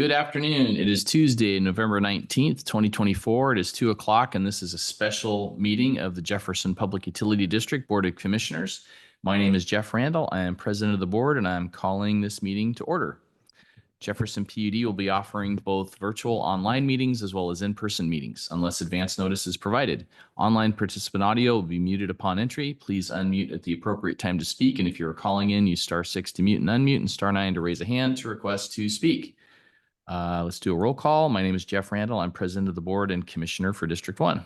Good afternoon. It is Tuesday, November 19th, 2024. It is 2 o'clock, and this is a special meeting of the Jefferson Public Utility District Board of Commissioners. My name is Jeff Randall. I am president of the board, and I'm calling this meeting to order. Jefferson PUD will be offering both virtual online meetings as well as in-person meetings, unless advance notice is provided. Online participant audio will be muted upon entry. Please unmute at the appropriate time to speak, and if you are calling in, use *6 to mute and unmute and *9 to raise a hand to request to speak. Let's do a roll call. My name is Jeff Randall. I'm president of the board and commissioner for District 1.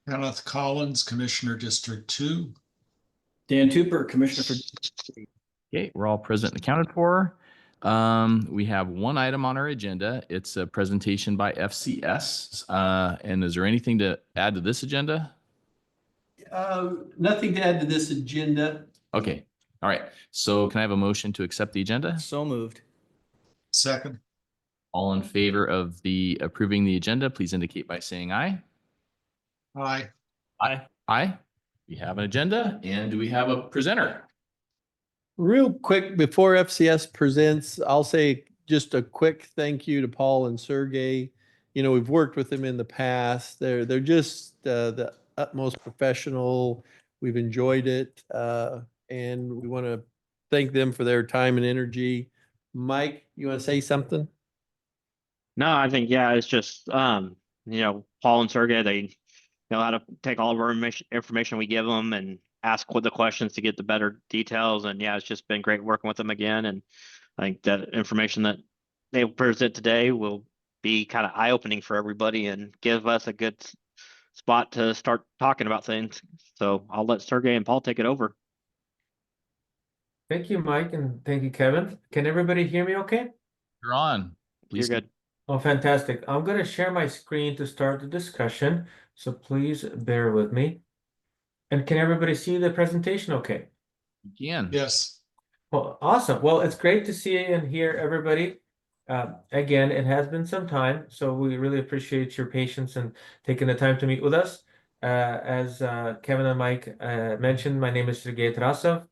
Kenneth Collins, Commissioner, District 2. Dan Tupper, Commissioner for District 3. Okay, we're all present and accounted for. We have one item on our agenda. It's a presentation by FCS. And is there anything to add to this agenda? Nothing to add to this agenda. Okay, all right. So can I have a motion to accept the agenda? So moved. Second. All in favor of approving the agenda, please indicate by saying aye. Aye. Aye. Aye. We have an agenda, and do we have a presenter? Real quick, before FCS presents, I'll say just a quick thank you to Paul and Sergey. You know, we've worked with them in the past. They're just the utmost professional. We've enjoyed it, and we want to thank them for their time and energy. Mike, you want to say something? No, I think, yeah, it's just, Paul and Sergey, they know how to take all of our information we give them and ask the questions to get the better details. And yeah, it's just been great working with them again. And I think that information that they present today will be kind of eye-opening for everybody and give us a good spot to start talking about things. So I'll let Sergey and Paul take it over. Thank you, Mike, and thank you, Kevin. Can everybody hear me okay? You're on. Please. You're good. Oh, fantastic. I'm going to share my screen to start the discussion, so please bear with me. And can everybody see the presentation okay? You can. Yes. Well, awesome. Well, it's great to see and hear everybody. Again, it has been some time, so we really appreciate your patience and taking the time to meet with us. As Kevin and Mike mentioned, my name is Sergey Tarasov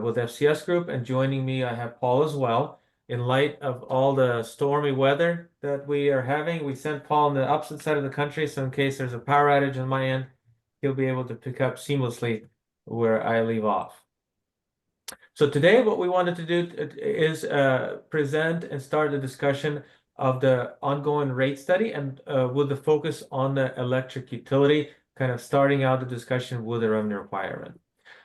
with FCS Group, and joining me, I have Paul as well. In light of all the stormy weather that we are having, we sent Paul on the opposite side of the country, so in case there's a power outage on my end, he'll be able to pick up seamlessly where I leave off. So today what we wanted to do is present and start the discussion of the ongoing rate study, and with the focus on the electric utility, kind of starting out the discussion with the revenue requirement.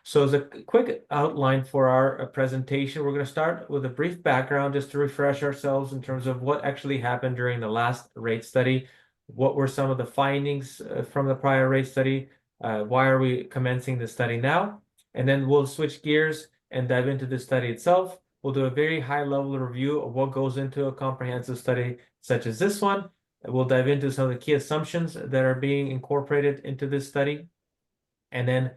So as a quick outline for our presentation, we're going to start with a brief background just to refresh ourselves in terms of what actually happened during the last rate study. What were some of the findings from the prior rate study? Why are we commencing the study now? And then we'll switch gears and dive into the study itself. We'll do a very high-level review of what goes into a comprehensive study such as this one. We'll dive into some of the key assumptions that are being incorporated into this study, and then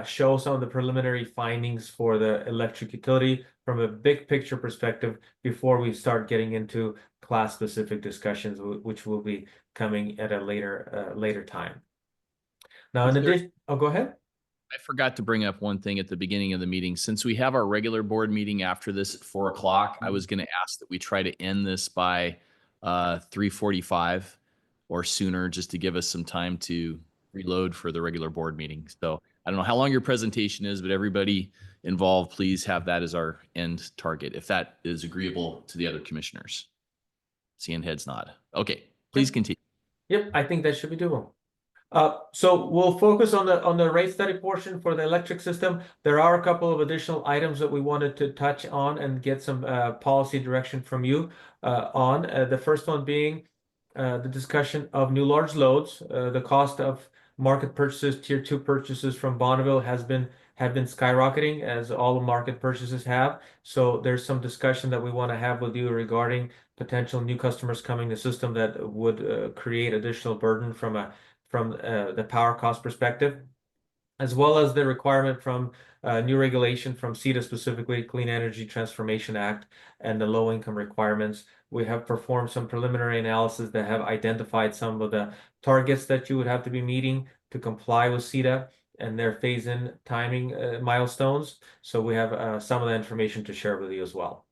show some of the preliminary findings for the electric utility from a big picture perspective before we start getting into class-specific discussions, which will be coming at a later time. Now, in addition, go ahead. I forgot to bring up one thing at the beginning of the meeting. Since we have our regular board meeting after this at 4 o'clock, I was going to ask that we try to end this by 3:45 or sooner, just to give us some time to reload for the regular board meeting. So I don't know how long your presentation is, but everybody involved, please have that as our end target, if that is agreeable to the other commissioners. Seeing heads nod. Okay, please continue. Yep, I think that should be doable. So we'll focus on the rate study portion for the electric system. There are a couple of additional items that we wanted to touch on and get some policy direction from you on. The first one being the discussion of new large loads. The cost of market purchases, tier 2 purchases from Bonneville have been skyrocketing, as all market purchases have. So there's some discussion that we want to have with you regarding potential new customers coming to the system that would create additional burden from the power cost perspective, as well as the requirement from new regulation from CETA, specifically Clean Energy Transformation Act, and the low income requirements. We have performed some preliminary analysis that have identified some of the targets that you would have to be meeting to comply with CETA and their phase-in timing milestones. So we have some of the information to share with you as well.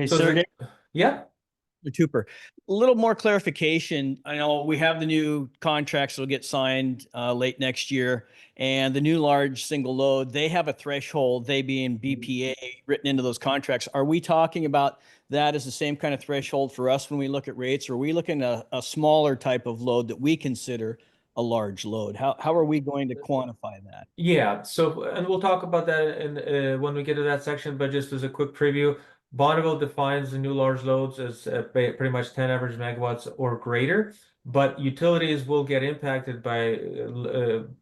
Hey, So the- Sergey, Yeah, Tupper, a little more clarification. I know we have the new contracts that'll get signed late next year, and the new large single load, they have a threshold, they being BPA written into those contracts. Are we talking about that as the same kind of threshold for us when we look at rates? Or are we looking at a smaller type of load that we consider a large load? How are we going to quantify that? yeah. So, and we'll talk about that in when we get to that section, but just as a quick preview, Bonneville defines the new large loads as pretty much 10 average megawatts or greater, but utilities will get impacted by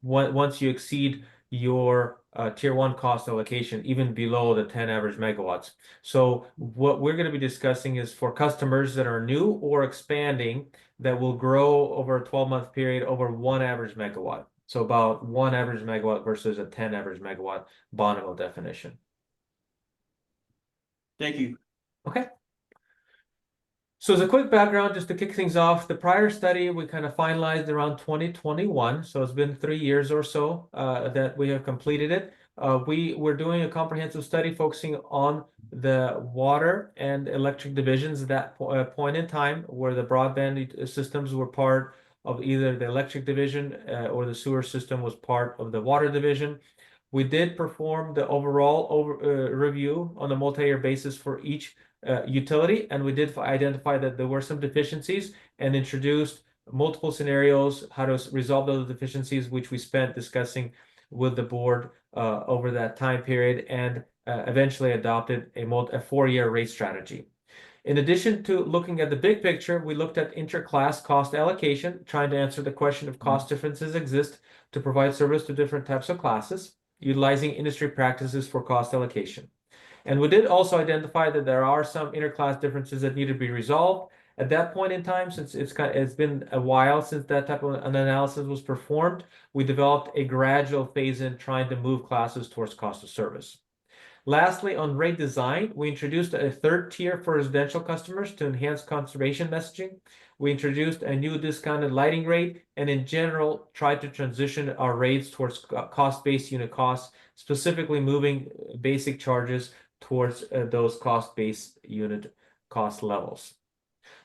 once you exceed your tier 1 cost allocation, even below the 10 average megawatts. So what we're going to be discussing is for customers that are new or expanding that will grow over a 12-month period over 1 average megawatt. So about 1 average megawatt versus a 10 average megawatt Bonneville definition. Thank you. Okay. So as a quick background, just to kick things off, the prior study we kind of finalized around 2021. So it's been 3 years or so that we have completed it. We were doing a comprehensive study focusing on the water and electric divisions at that point in time, where the broadband systems were part of either the electric division or the sewer system was part of the water division. We did perform the overall review on a multi-year basis for each utility, and we did identify that there were some deficiencies and introduced multiple scenarios how to resolve those deficiencies, which we spent discussing with the board over that time period, and eventually adopted a 4-year rate strategy. In addition to looking at the big picture, we looked at interclass cost allocation, trying to answer the question if cost differences exist to provide service to different types of classes, utilizing industry practices for cost allocation. And we did also identify that there are some interclass differences that need to be resolved. At that point in time, since it's been a while since that type of an analysis was performed, we developed a gradual phase-in trying to move classes towards cost of service. Lastly, on rate design, we introduced a 3rd tier for residential customers to enhance conservation messaging. We introduced a new discounted lighting rate, and in general, tried to transition our rates towards cost-based unit costs, specifically moving basic charges towards those cost-based unit cost levels.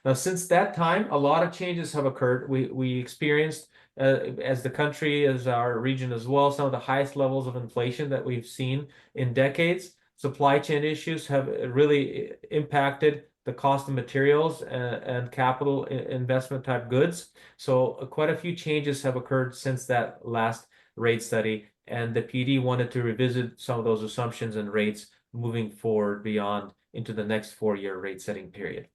Now, since that time, a lot of changes have occurred. We experienced, as the country, as our region as well, some of the highest levels of inflation that we've seen in decades. Supply chain issues have really impacted the cost of materials and capital investment type goods. So quite a few changes have occurred since that last rate study, and the PD wanted to revisit some of those assumptions and rates moving forward beyond into the next 4-year rate setting period.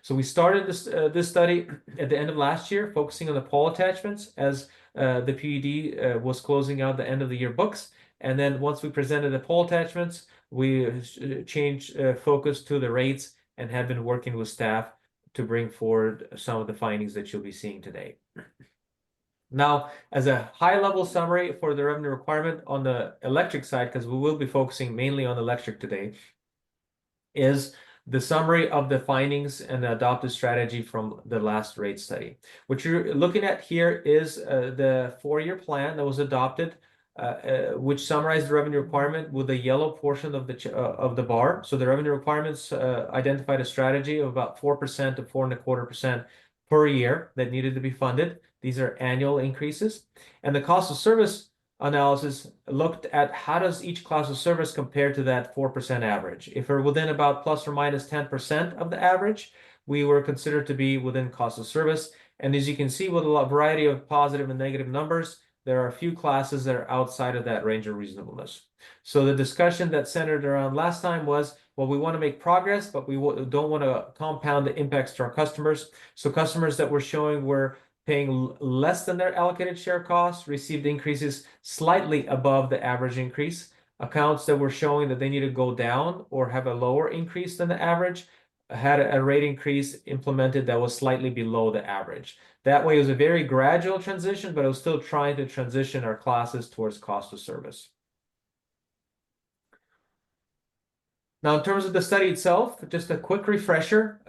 So we started this study at the end of last year, focusing on the pole attachments as the PUD was closing out the end of the year books. And then once we presented the pole attachments, we changed focus to the rates and have been working with staff to bring forward some of the findings that you'll be seeing today. Now, as a high-level summary for the revenue requirement on the electric side, because we will be focusing mainly on electric today, is the summary of the findings and the adopted strategy from the last rate study. What you're looking at here is the 4-year plan that was adopted, which summarized the revenue requirement with the yellow portion of the bar. So the revenue requirements identified a strategy of about 4% to 4.25% per year that needed to be funded. These are annual increases. And the cost of service analysis looked at how does each class of service compare to that 4% average. If we're within about plus or minus 10% of the average, we were considered to be within cost of service. And as you can see, with a variety of positive and negative numbers, there are a few classes that are outside of that range of reasonableness. So the discussion that centered around last time was, well, we want to make progress, but we don't want to compound the impacts to our customers. So customers that we're showing were paying less than their allocated share costs received increases slightly above the average increase. Accounts that were showing that they need to go down or have a lower increase than the average had a rate increase implemented that was slightly below the average. That way, it was a very gradual transition, but it was still trying to transition our classes towards cost of service. Now, in terms of the study itself, just a quick refresher,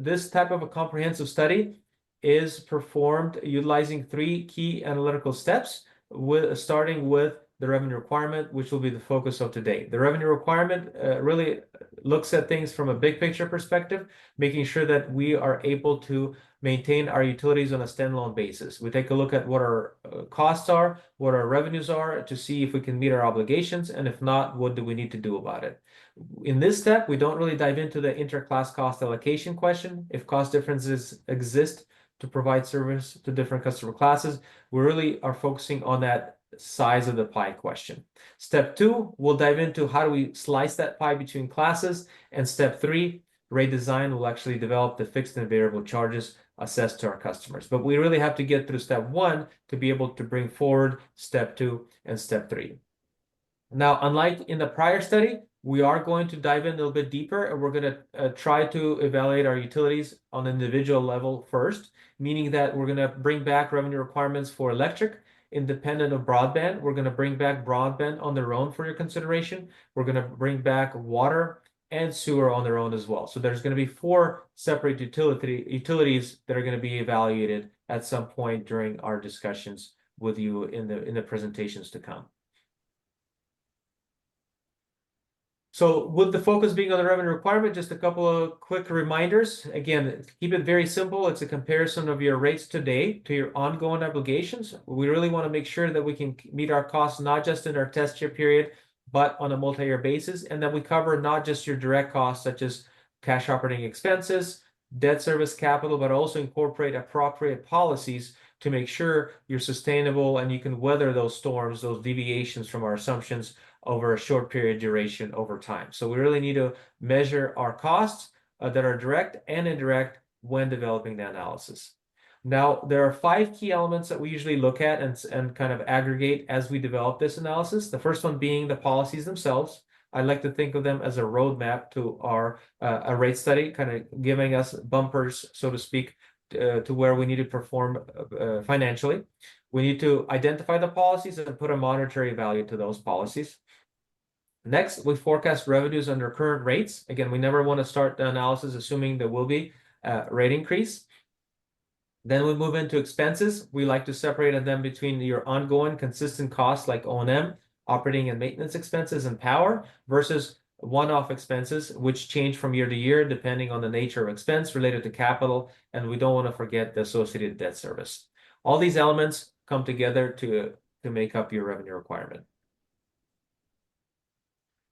this type of a comprehensive study is performed utilizing 3 key analytical steps, starting with the revenue requirement, which will be the focus of today. The revenue requirement really looks at things from a big picture perspective, making sure that we are able to maintain our utilities on a standalone basis. We take a look at what our costs are, what our revenues are, to see if we can meet our obligations, and if not, what do we need to do about it. In this step, we don't really dive into the interclass cost allocation question. If cost differences exist to provide service to different customer classes, we really are focusing on that size of the pie question. Step 2, we'll dive into how do we slice that pie between classes, and step 3, rate design will actually develop the fixed and variable charges assessed to our customers. But we really have to get through step 1 to be able to bring forward step 2 and step 3. Now, unlike in the prior study, we are going to dive in a little bit deeper, and we're going to try to evaluate our utilities on an individual level first, meaning that we're going to bring back revenue requirements for electric, independent of broadband. We're going to bring back broadband on their own for your consideration. We're going to bring back water and sewer on their own as well. So there's going to be 4 separate utilities that are going to be evaluated at some point during our discussions with you in the presentations to come. So with the focus being on the revenue requirement, just a couple of quick reminders. Again, keep it very simple. It's a comparison of your rates today to your ongoing obligations. We really want to make sure that we can meet our costs, not just in our test year period, but on a multi-year basis, and that we cover not just your direct costs, such as cash operating expenses, debt service capital, but also incorporate appropriate policies to make sure you're sustainable and you can weather those storms, those deviations from our assumptions over a short period duration over time. So we really need to measure our costs that are direct and indirect when developing the analysis. Now, there are 5 key elements that we usually look at and kind of aggregate as we develop this analysis. The first one being the policies themselves. I like to think of them as a roadmap to our a rate study, kind of giving us bumpers, so to speak, to where we need to perform financially. We need to identify the policies and put a monetary value to those policies. Next, we forecast revenues under current rates. Again, we never want to start the analysis assuming there will be a rate increase. Then we move into expenses. We like to separate them between your ongoing consistent costs like O&M, operating and maintenance expenses, and power, versus one-off expenses, which change from year to year depending on the nature of expense related to capital, and we don't want to forget the associated debt service. All these elements come together to make up your revenue requirement.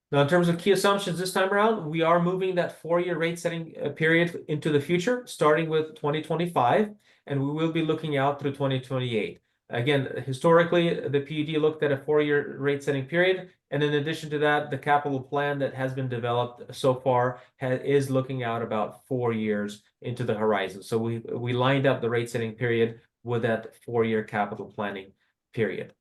Now, in terms of key assumptions this time around, we are moving that 4-year rate setting period into the future, starting with 2025, and we will be looking out through 2028. Again, historically, the PUD looked at a 4-year rate setting period, and in addition to that, the capital plan that has been developed so far is looking out about 4 years into the horizon. So we lined up the rate setting period with that 4-year capital planning period.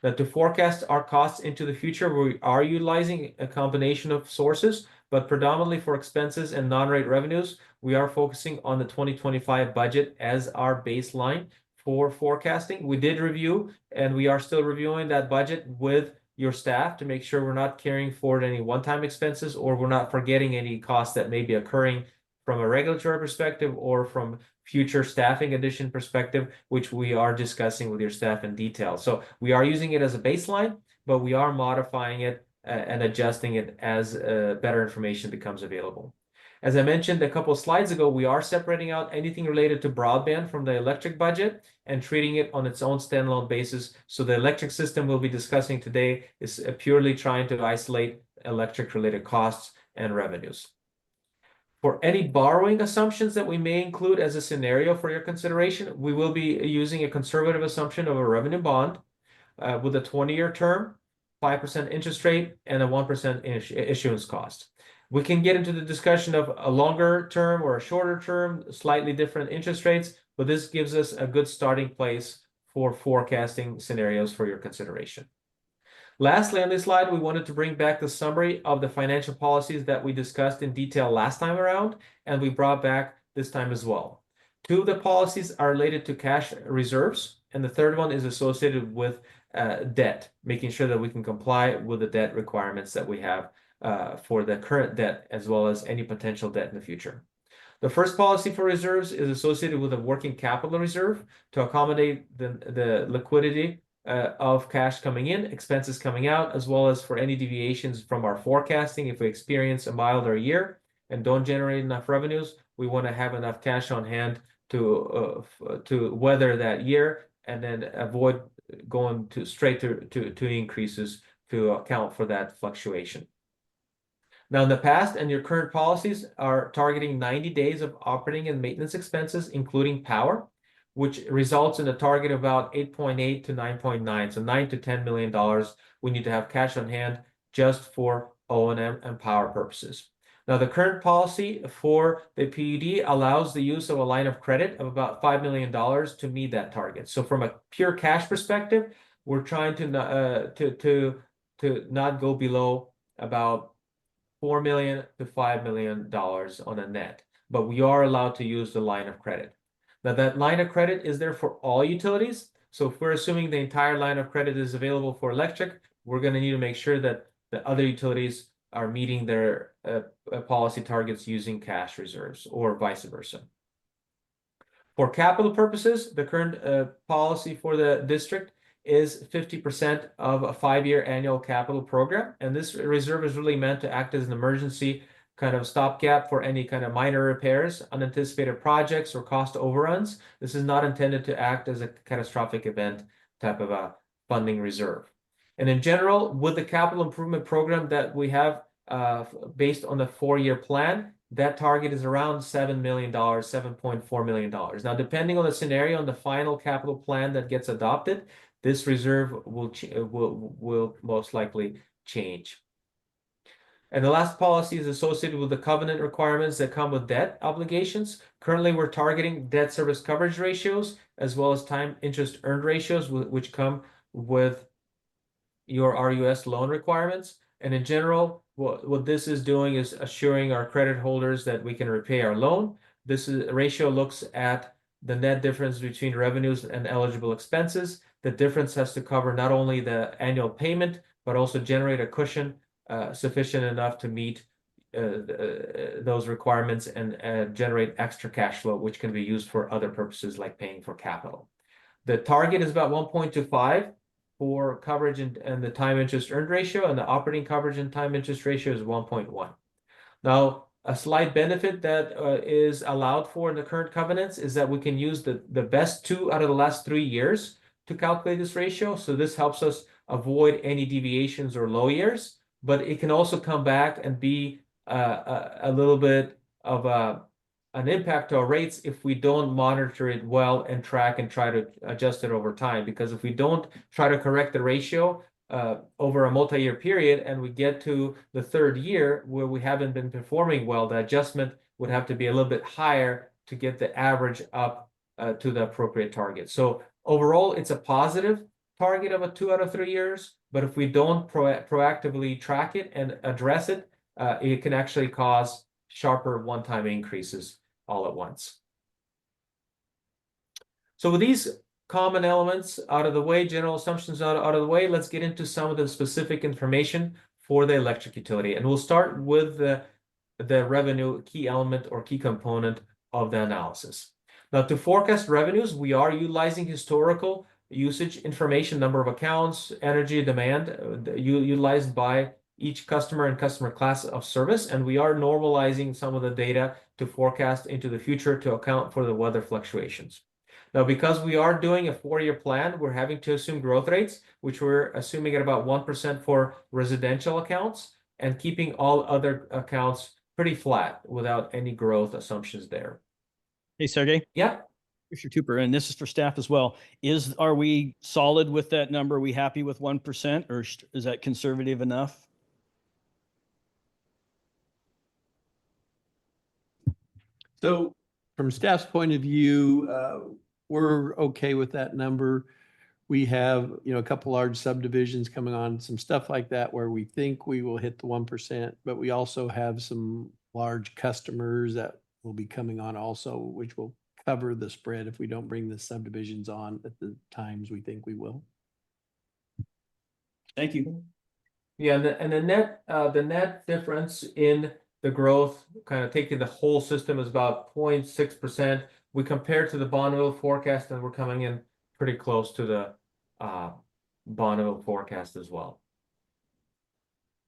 Now, to forecast our costs into the future, we are utilizing a combination of sources, but predominantly for expenses and non-rate revenues, we are focusing on the 2025 budget as our baseline for forecasting. We did review, and we are still reviewing that budget with your staff to make sure we're not carrying forward any one-time expenses, or we're not forgetting any costs that may be occurring from a regulatory perspective or from future staffing addition perspective, which we are discussing with your staff in detail. So we are using it as a baseline, but we are modifying it and adjusting it as better information becomes available. As I mentioned a couple of slides ago, we are separating out anything related to broadband from the electric budget and treating it on its own standalone basis. So the electric system we'll be discussing today is purely trying to isolate electric-related costs and revenues. For any borrowing assumptions that we may include as a scenario for your consideration, we will be using a conservative assumption of a revenue bond with a 20-year term, 5% interest rate, and a 1% issuance cost. We can get into the discussion of a longer term or a shorter term, slightly different interest rates, but this gives us a good starting place for forecasting scenarios for your consideration. Lastly, on this slide, we wanted to bring back the summary of the financial policies that we discussed in detail last time around, and we brought back this time as well. 2 of the policies are related to cash reserves, and the third one is associated with debt, making sure that we can comply with the debt requirements that we have for the current debt, as well as any potential debt in the future. The first policy for reserves is associated with a working capital reserve to accommodate the liquidity of cash coming in, expenses coming out, as well as for any deviations from our forecasting. If we experience a milder year and don't generate enough revenues, we want to have enough cash on hand to weather that year and then avoid going straight to increases to account for that fluctuation. Now, in the past and your current policies are targeting 90 days of operating and maintenance expenses, including power, which results in a target of about 8.8 to 9.9. So $9 to $10 million we need to have cash on hand just for O&M and power purposes. Now, the current policy for the PUD allows the use of a line of credit of about $5 million to meet that target. So from a pure cash perspective, we're trying to not go below about $4 million to $5 million on a net, but we are allowed to use the line of credit. Now, that line of credit is there for all utilities. So if we're assuming the entire line of credit is available for electric, we're going to need to make sure that the other utilities are meeting their policy targets using cash reserves or vice versa. For capital purposes, the current policy for the district is 50% of a 5-year annual capital program. And this reserve is really meant to act as an emergency kind of stopgap for any kind of minor repairs, unanticipated projects, or cost overruns. This is not intended to act as a catastrophic event type of a funding reserve. And in general, with the capital improvement program that we have based on the 4-year plan, that target is around $7 million, $7.4 million. Now, depending on the scenario and the final capital plan that gets adopted, this reserve will most likely change. And the last policy is associated with the covenant requirements that come with debt obligations. Currently, we're targeting debt service coverage ratios as well as time interest earned ratios, which come with your RUS loan requirements. And in general, what this is doing is assuring our credit holders that we can repay our loan. This ratio looks at the net difference between revenues and eligible expenses. The difference has to cover not only the annual payment, but also generate a cushion sufficient enough to meet those requirements and generate extra cash flow, which can be used for other purposes like paying for capital. The target is about 1.25 for coverage and the time interest earned ratio, and the operating coverage and time interest ratio is 1.1. Now, a slight benefit that is allowed for in the current covenants is that we can use the best 2 out of the last 3 years to calculate this ratio. So this helps us avoid any deviations or low years, but it can also come back and be a little bit of an impact to our rates if we don't monitor it well and track and try to adjust it over time. Because if we don't try to correct the ratio over a multi-year period and we get to the 3rd year where we haven't been performing well, the adjustment would have to be a little bit higher to get the average up to the appropriate target. So overall, it's a positive target of a 2 out of 3 years, but if we don't proactively track it and address it, it can actually cause sharper one-time increases all at once. So with these common elements out of the way, general assumptions out of the way, let's get into some of the specific information for the electric utility. And we'll start with the revenue key element or key component of the analysis. Now, to forecast revenues, we are utilizing historical usage information, number of accounts, energy demand utilized by each customer and customer class of service, and we are normalizing some of the data to forecast into the future to account for the weather fluctuations. Now, because we are doing a 4-year plan, we're having to assume growth rates, which we're assuming at about 1% for residential accounts and keeping all other accounts pretty flat without any growth assumptions there. Hey, Sergey. Yeah. Mr. Tupper, and this is for staff as well. Are we solid with that number? Are we happy with 1%, or is that conservative enough? So from staff's point of view, we're okay with that number. We have, a couple large subdivisions coming on, some stuff like that where we think we will hit the 1%, but we also have some large customers that will be coming on also, which will cover the spread if we don't bring the subdivisions on at the times we think we will. Thank you. Yeah, and the net difference in the growth, kind of taking the whole system, is about 0.6%. We compare to the Bonneville forecast, and we're coming in pretty close to the Bonneville forecast as well.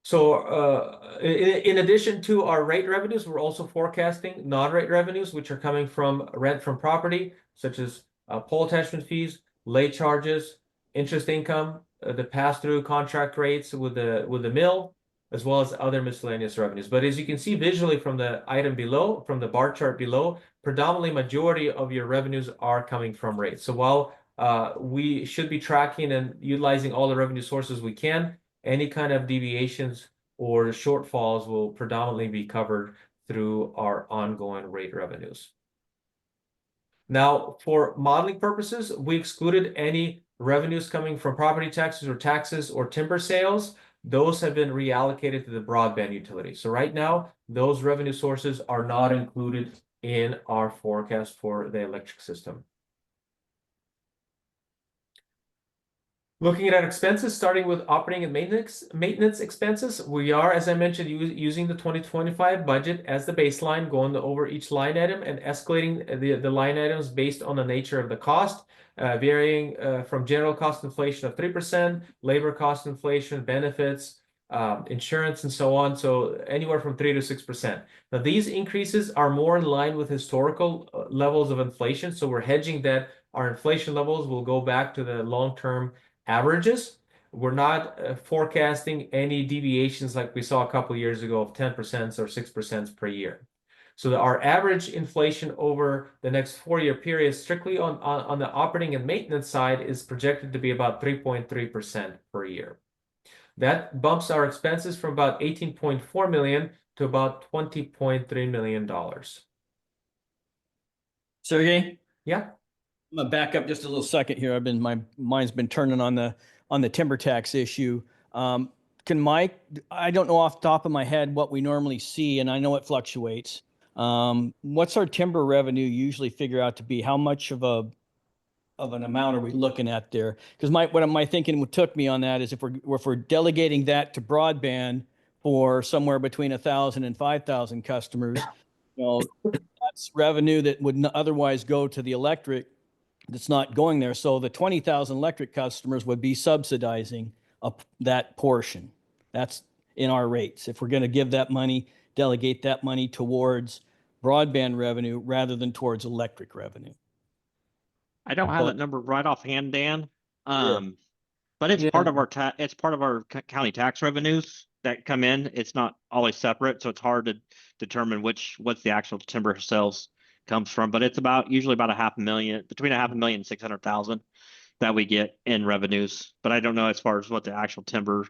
So in addition to our rate revenues, we're also forecasting non-rate revenues, which are coming from rent from property, such as pole attachment fees, late charges, interest income, the pass-through contract rates with the mill, as well as other miscellaneous revenues. But as you can see visually from the item below, from the bar chart below, predominantly majority of your revenues are coming from rates. So while we should be tracking and utilizing all the revenue sources we can, any kind of deviations or shortfalls will predominantly be covered through our ongoing rate revenues. Now, for modeling purposes, we excluded any revenues coming from property taxes or timber sales. Those have been reallocated to the broadband utility. So right now, those revenue sources are not included in our forecast for the electric system. Looking at expenses, starting with operating and maintenance expenses, we are, as I mentioned, using the 2025 budget as the baseline, going over each line item and escalating the line items based on the nature of the cost, varying from general cost inflation of 3%, labor cost inflation, benefits, insurance, and so on. So anywhere from 3 to 6%. Now, these increases are more in line with historical levels of inflation. So we're hedging that our inflation levels will go back to the long-term averages. We're not forecasting any deviations like we saw a couple years ago of 10% or 6% per year. So our average inflation over the next 4-year period, strictly on the operating and maintenance side, is projected to be about 3.3% per year. That bumps our expenses from about $18.4 million to about $20.3 million. Sergey? Yeah. I'm gonna back up just a little second here. My mind's been turning on the timber tax issue. Can Mike, I don't know off the top of my head what we normally see, and I know it fluctuates. What's our timber revenue usually figure out to be? How much of an amount are we looking at there? Because what my thinking took me on that is if we're delegating that to broadband for somewhere between 1,000 and 5,000 customers, that's revenue that would otherwise go to the electric that's not going there. So the 20,000 electric customers would be subsidizing up that portion. That's in our rates. If we're going to give that money, delegate that money towards broadband revenue rather than towards electric revenue. I don't have that number right offhand, Dan. Yeah. But it's Yeah. part of our it's part of our county tax revenues that come in. It's not always separate, so it's hard to determine what's the actual timber sales comes from. But it's usually about $500,000, between $500,000 and $600,000 that we get in revenues. But I don't know as far as what the actual timber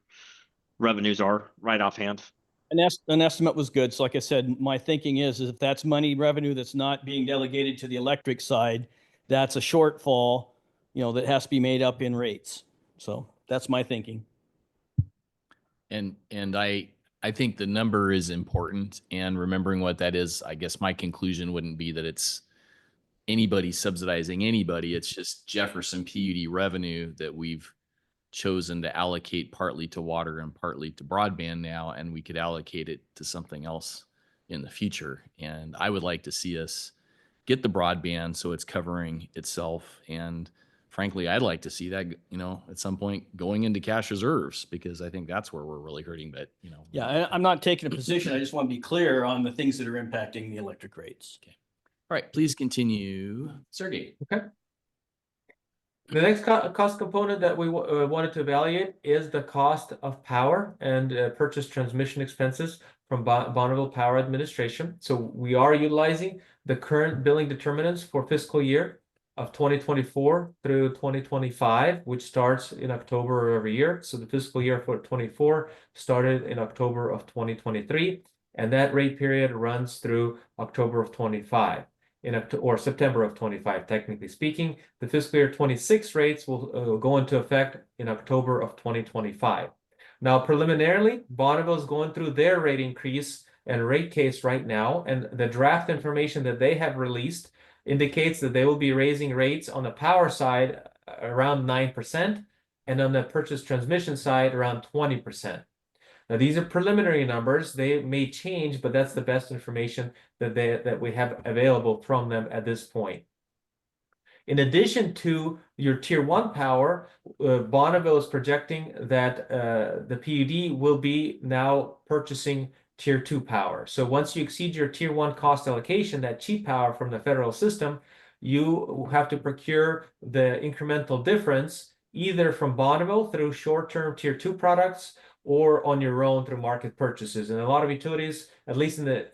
revenues are right offhand. An estimate was good. So like I said, my thinking is if that's money revenue that's not being delegated to the electric side, that's a shortfall, that has to be made up in rates. So that's my thinking. And I think the number is important, and remembering what that is, I guess my conclusion wouldn't be that it's anybody subsidizing anybody. It's just Jefferson PUD revenue that we've chosen to allocate partly to water and partly to broadband now, and we could allocate it to something else in the future. And I would like to see us get the broadband so it's covering itself. And frankly, I'd like to see that, at some point going into cash reserves, because I think that's where we're really hurting. But, Yeah, I'm not taking a position. I just want to be clear on the things that are impacting the electric rates. Okay. All right, please continue, Sergey. Okay. The next cost component that we wanted to evaluate is the cost of power and purchase transmission expenses from Bonneville Power Administration. So we are utilizing the current billing determinants for fiscal year of 2024 through 2025, which starts in October of every year. So the fiscal year for 24 started in October of 2023, and that rate period runs through October of 25. Or September of 25, technically speaking. The fiscal year 26 rates will go into effect in October of 2025. Now, preliminarily, Bonneville is going through their rate increase and rate case right now, and the draft information that they have released indicates that they will be raising rates on the power side around 9%, and on the purchase transmission side around 20%. Now, these are preliminary numbers. They may change, but that's the best information that we have available from them at this point. In addition to your tier 1 power, Bonneville is projecting that the PUD will be now purchasing tier 2 power. So once you exceed your tier 1 cost allocation, that cheap power from the federal system, you have to procure the incremental difference either from Bonneville through short-term tier 2 products or on your own through market purchases. And a lot of utilities, at least in the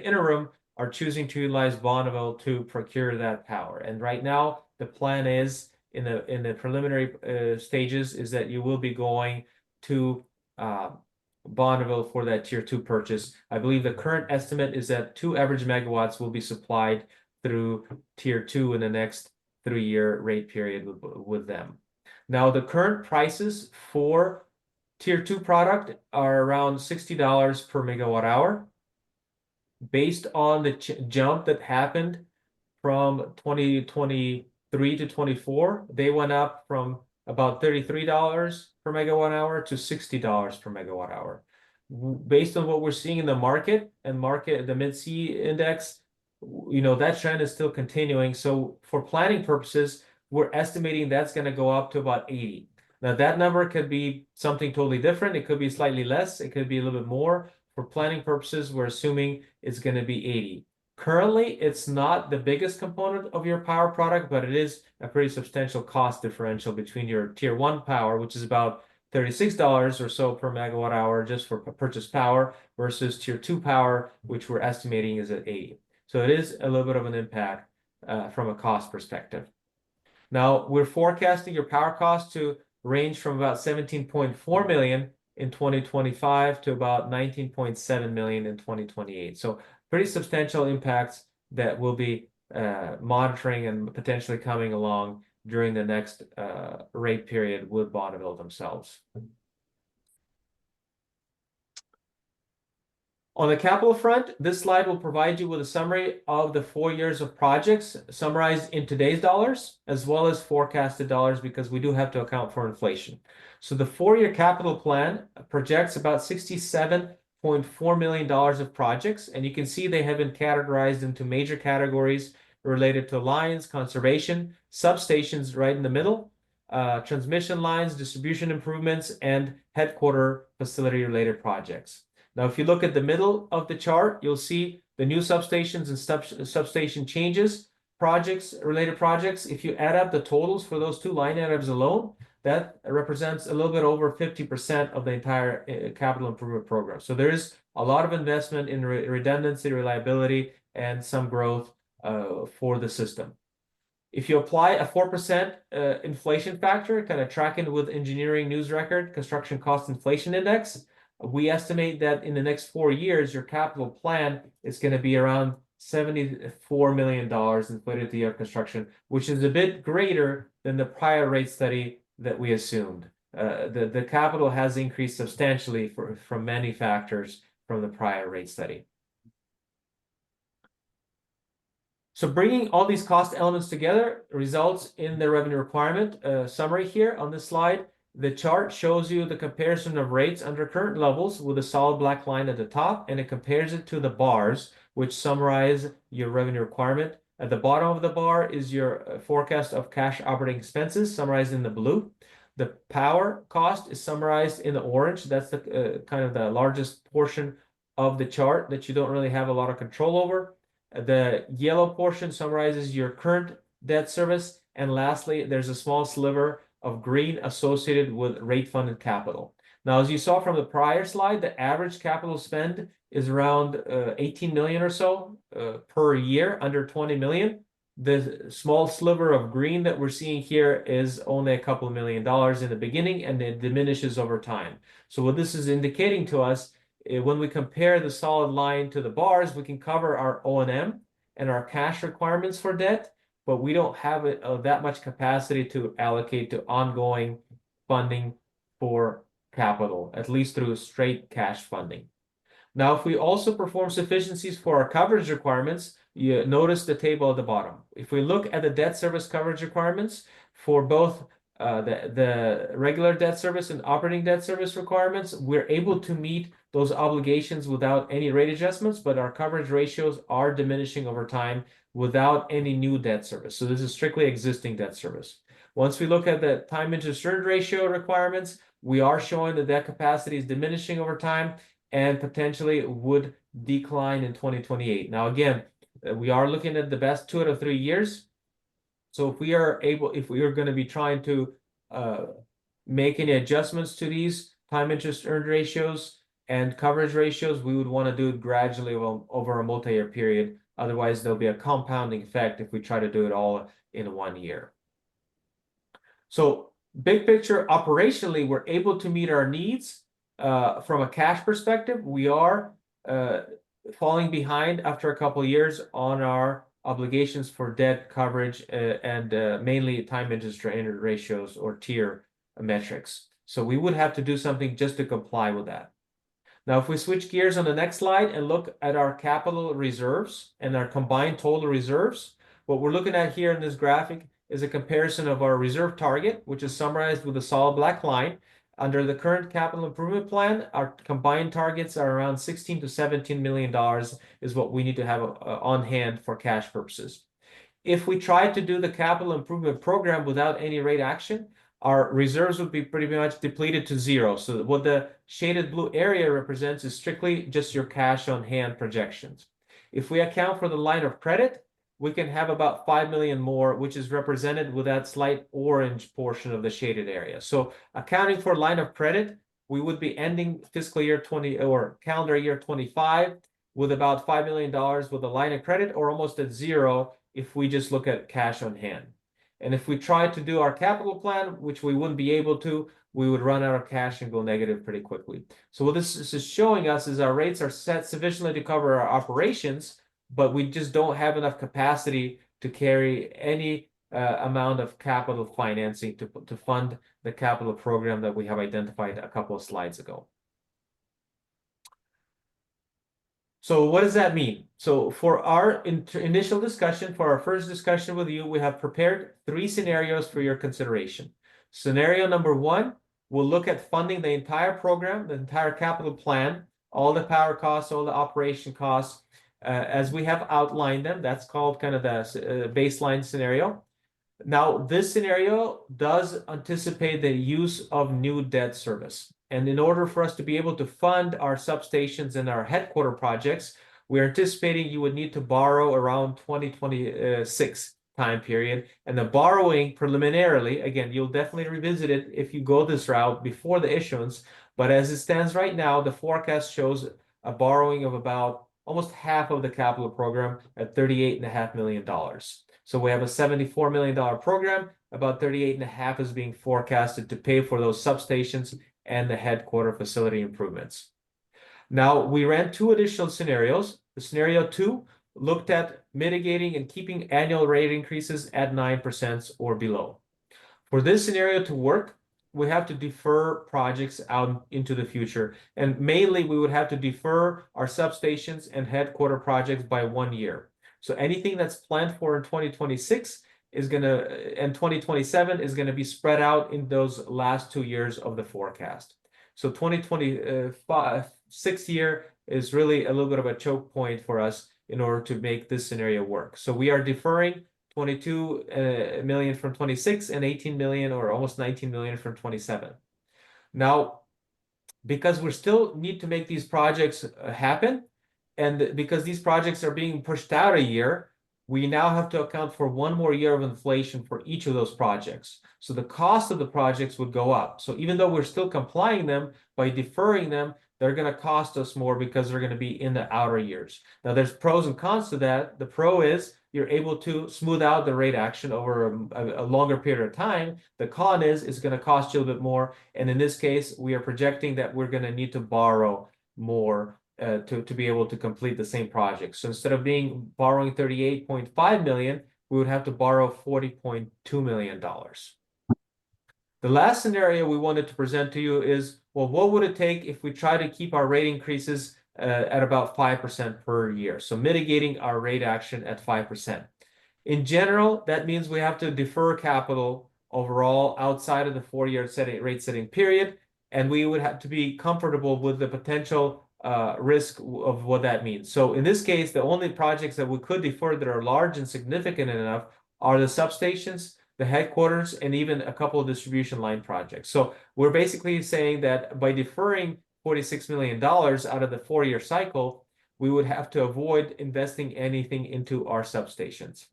interim, are choosing to utilize Bonneville to procure that power. And right now, the plan is in the preliminary stages is that you will be going to Bonneville for that tier 2 purchase. I believe the current estimate is that 2 average megawatts will be supplied through tier 2 in the next 3-year rate period with them. Now, the current prices for tier 2 product are around $60 per megawatt hour. Based on the jump that happened from 2023 to 24, they went up from about $33 per megawatt hour to $60 per megawatt hour. Based on what we're seeing in the market and the mid-C index, that trend is still continuing. So for planning purposes, we're estimating that's going to go up to about 80. Now that number could be something totally different. It could be slightly less. It could be a little bit more. For planning purposes, we're assuming it's going to be 80. Currently, it's not the biggest component of your power product, but it is a pretty substantial cost differential between your tier 1 power, which is about $36 or so per megawatt hour just for purchase power, versus tier 2 power, which we're estimating is at 80. So it is a little bit of an impact from a cost perspective. Now, we're forecasting your power cost to range from about $17.4 million in 2025 to about $19.7 million in 2028. So pretty substantial impacts that we'll be monitoring and potentially coming along during the next rate period with Bonneville themselves. On the capital front, this slide will provide you with a summary of the 4 years of projects summarized in today's dollars, as well as forecasted dollars, because we do have to account for inflation. So the 4-year capital plan projects about $67.4 million of projects, and you can see they have been categorized into major categories related to lines, conservation, substations right in the middle, transmission lines, distribution improvements, and headquarter facility related projects. Now, if you look at the middle of the chart, you'll see the new substations and substation changes related projects. If you add up the totals for those 2 line items alone, that represents a little bit over 50% of the entire capital improvement program. So there is a lot of investment in redundancy, reliability, and some growth for the system. If you apply a 4% inflation factor, kind of tracking with Engineering News Record, Construction Cost Inflation Index, we estimate that in the next 4 years, your capital plan is going to be around $74 million inflated to year construction, which is a bit greater than the prior rate study that we assumed. The capital has increased substantially from many factors from the prior rate study. So bringing all these cost elements together results in the revenue requirement summary here on this slide. The chart shows you the comparison of rates under current levels with a solid black line at the top, and it compares it to the bars, which summarize your revenue requirement. At the bottom of the bar is your forecast of cash operating expenses, summarized in the blue. The power cost is summarized in the orange. That's the kind of the largest portion of the chart that you don't really have a lot of control over. The yellow portion summarizes your current debt service. And lastly, there's a small sliver of green associated with rate-funded capital. Now, as you saw from the prior slide, the average capital spend is around 18 million or so per year, under 20 million. The small sliver of green that we're seeing here is only a couple of $1 million in the beginning, and it diminishes over time. So what this is indicating to us, when we compare the solid line to the bars, we can cover our O&M and our cash requirements for debt, but we don't have that much capacity to allocate to ongoing funding for capital, at least through straight cash funding. Now, if we also perform sufficiencies for our coverage requirements, you notice the table at the bottom. If we look at the debt service coverage requirements for both the regular debt service and operating debt service requirements, we're able to meet those obligations without any rate adjustments, but our coverage ratios are diminishing over time without any new debt service. So this is strictly existing debt service. Once we look at the time interest earned ratio requirements, we are showing that debt capacity is diminishing over time and potentially would decline in 2028. Now, again, we are looking at the best 2 out of 3 years. So if we are going to be trying to make any adjustments to these time interest earned ratios and coverage ratios, we would want to do it gradually over a multi-year period. Otherwise, there'll be a compounding effect if we try to do it all in 1 year. So big picture, operationally, we're able to meet our needs. From a cash perspective, we are falling behind after a couple of years on our obligations for debt coverage and mainly time interest ratios or tier metrics. So we would have to do something just to comply with that. Now, if we switch gears on the next slide and look at our capital reserves and our combined total reserves, what we're looking at here in this graphic is a comparison of our reserve target, which is summarized with a solid black line. Under the current capital improvement plan, our combined targets are around $16 to $17 million is what we need to have on hand for cash purposes. If we try to do the capital improvement program without any rate action, our reserves would be pretty much depleted to zero. So what the shaded blue area represents is strictly just your cash on hand projections. If we account for the line of credit, we can have about 5 million more, which is represented with that slight orange portion of the shaded area. So accounting for line of credit, we would be ending fiscal year 20 or calendar year 25 with about $5 million with a line of credit, or almost at zero if we just look at cash on hand. And if we try to do our capital plan, which we wouldn't be able to, we would run out of cash and go negative pretty quickly. So what this is showing us is our rates are set sufficiently to cover our operations, but we just don't have enough capacity to carry any amount of capital financing to fund the capital program that we have identified a couple of slides ago. So what does that mean? So for our initial discussion, for our first discussion with you, we have prepared 3 scenarios for your consideration. Scenario number 1, we'll look at funding the entire program, the entire capital plan, all the power costs, all the operation costs, as we have outlined them. That's called kind of the baseline scenario. Now, this scenario does anticipate the use of new debt service. And in order for us to be able to fund our substations and our headquarter projects, we're anticipating you would need to borrow around 2026 time period. And the borrowing preliminarily, again, you'll definitely revisit it if you go this route before the issuance. But as it stands right now, the forecast shows a borrowing of about almost half of the capital program at $38.5 million. So we have a $74 million program, about 38.5 is being forecasted to pay for those substations and the headquarter facility improvements. Now, we ran 2 additional scenarios. The scenario 2 looked at mitigating and keeping annual rate increases at 9% or below. For this scenario to work, we have to defer projects out into the future. And mainly, we would have to defer our substations and headquarter projects by 1 year. So anything that's planned for in 2026 is going to, and 2027 is going to be spread out in those last 2 years of the forecast. So 2026 year is really a little bit of a choke point for us in order to make this scenario work. So we are deferring 22 million from 26 and 18 million or almost 19 million from 27. Now, because we still need to make these projects happen, and because these projects are being pushed out a year, we now have to account for 1 more year of inflation for each of those projects. So the cost of the projects would go up. So even though we're still complying them, by deferring them, they're going to cost us more because they're going to be in the outer years. Now, there's pros and cons to that. The pro is you're able to smooth out the rate action over a longer period of time. The con is it's going to cost you a little bit more. And in this case, we are projecting that we're going to need to borrow more to be able to complete the same project. So instead of borrowing 38.5 million, we would have to borrow $40.2 million. The last scenario we wanted to present to you is, well, what would it take if we try to keep our rate increases at about 5% per year? So mitigating our rate action at 5%. In general, that means we have to defer capital overall outside of the 4-year rate setting period. And we would have to be comfortable with the potential risk of what that means. So in this case, the only projects that we could defer that are large and significant enough are the substations, the headquarters, and even a couple of distribution line projects. So we're basically saying that by deferring $46 million out of the 4-year cycle, we would have to avoid investing anything into our substations,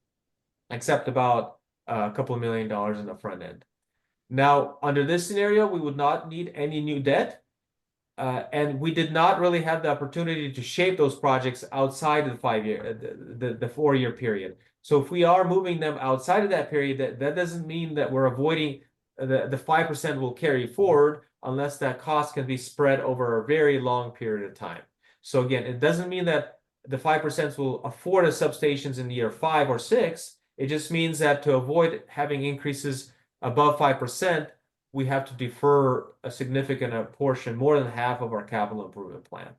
except about a couple of $1 million in the front end. Now, under this scenario, we would not need any new debt. And we did not really have the opportunity to shape those projects outside of the 4-year period. So if we are moving them outside of that period, that doesn't mean that we're avoiding the 5% will carry forward unless that cost can be spread over a very long period of time. So again, it doesn't mean that the 5% will afford us substations in year 5 or 6. It just means that to avoid having increases above 5%, we have to defer a significant portion, more than half of our capital improvement plan.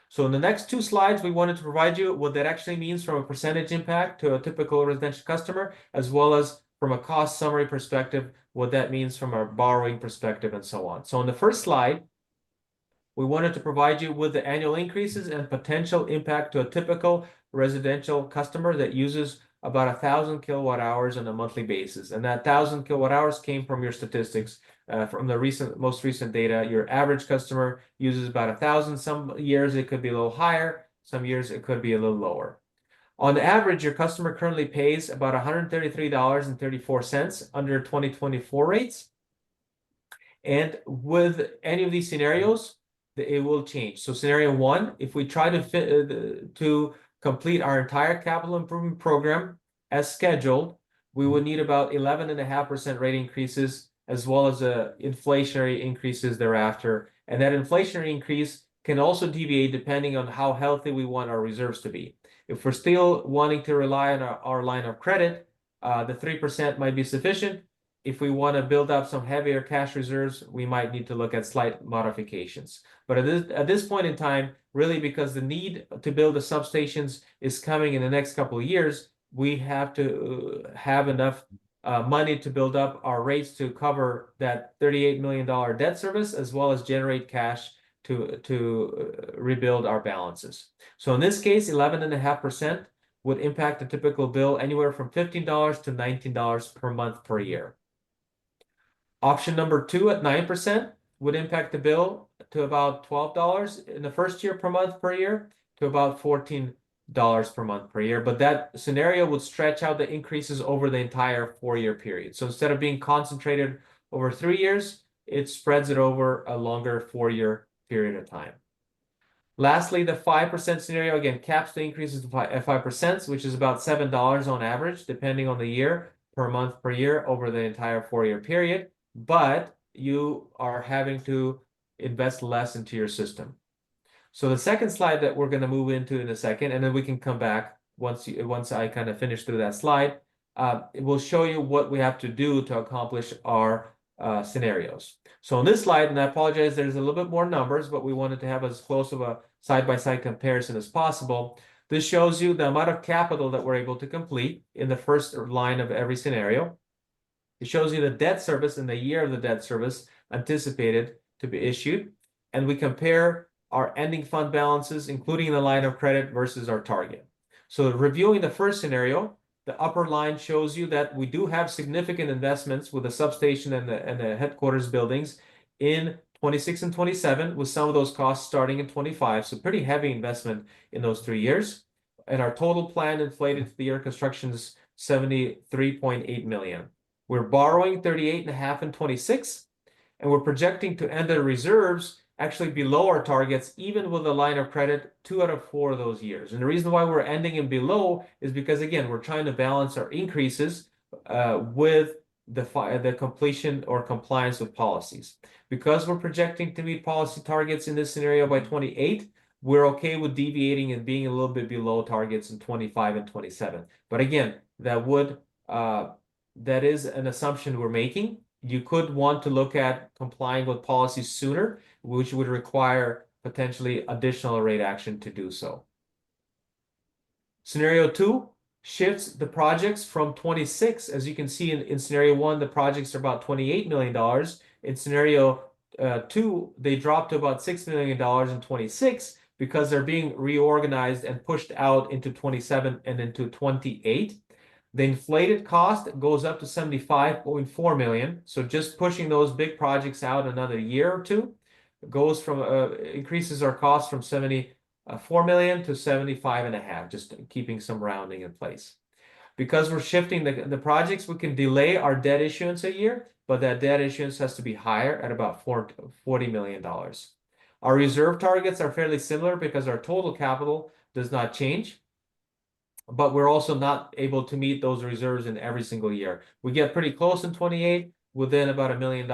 So in the next 2 slides, we wanted to provide you what that actually means from a percentage impact to a typical residential customer, as well as from a cost summary perspective, what that means from a borrowing perspective and so on. So on the first slide, we wanted to provide you with the annual increases and potential impact to a typical residential customer that uses about 1,000 kilowatt hours on a monthly basis. And that 1,000 kilowatt hours came from your statistics, from the most recent data. Your average customer uses about 1,000. Some years it could be a little higher. Some years it could be a little lower. On average, your customer currently pays about $133.34 under 2024 rates. And with any of these scenarios, it will change. So scenario 1, if we try to complete our entire capital improvement program as scheduled, we would need about 11.5% rate increases, as well as inflationary increases thereafter. And that inflationary increase can also deviate depending on how healthy we want our reserves to be. If we're still wanting to rely on our line of credit, the 3% might be sufficient. If we want to build up some heavier cash reserves, we might need to look at slight modifications. But at this point in time, really because the need to build the substations is coming in the next couple of years, we have to have enough money to build up our rates to cover that $38 million debt service, as well as generate cash to rebuild our balances. So in this case, 11.5% would impact a typical bill anywhere from $15 to $19 per month per year. Option number 2 at 9% would impact the bill to about $12 in the first year per month per year to about $14 per month per year. But that scenario would stretch out the increases over the entire 4-year period. So instead of being concentrated over 3 years, it spreads it over a longer 4-year period of time. Lastly, the 5% scenario, again, caps the increases at 5%, which is about $7 on average, depending on the year, per month per year over the entire 4-year period. But you are having to invest less into your system. So the second slide that we're going to move into in a second, and then we can come back once I kind of finish through that slide, it will show you what we have to do to accomplish our scenarios. So on this slide, and I apologize, there's a little bit more numbers, but we wanted to have as close of a side-by-side comparison as possible. This shows you the amount of capital that we're able to complete in the first line of every scenario. It shows you the debt service and the year of the debt service anticipated to be issued. And we compare our ending fund balances, including the line of credit, versus our target. So reviewing the first scenario, the upper line shows you that we do have significant investments with the substation and the headquarters buildings in 26 and 27, with some of those costs starting in 25. So pretty heavy investment in those 3 years. And our total plan inflated to the year construction is $73.8 million. We're borrowing 38.5 in 26, and we're projecting to end the reserves actually below our targets, even with a line of credit 2 out of 4 of those years. And the reason why we're ending in below is because, again, we're trying to balance our increases with the completion or compliance with policies. Because we're projecting to meet policy targets in this scenario by 28, we're okay with deviating and being a little bit below targets in 25 and 27. But again, that is an assumption we're making. You could want to look at complying with policies sooner, which would require potentially additional rate action to do so. Scenario 2 shifts the projects from 26. As you can see in scenario 1, the projects are about $28 million. In scenario 2, they dropped to about $6 million in 26 because they're being reorganized and pushed out into 27 and into 28. The inflated cost goes up to 75.4 million. So just pushing those big projects out another year or two goes from increases our cost from 74 million to 75.5, just keeping some rounding in place. Because we're shifting the projects, we can delay our debt issuance a year, but that debt issuance has to be higher at about $40 million. Our reserve targets are fairly similar because our total capital does not change, but we're also not able to meet those reserves in every single year. We get pretty close in 28, within about $1 million,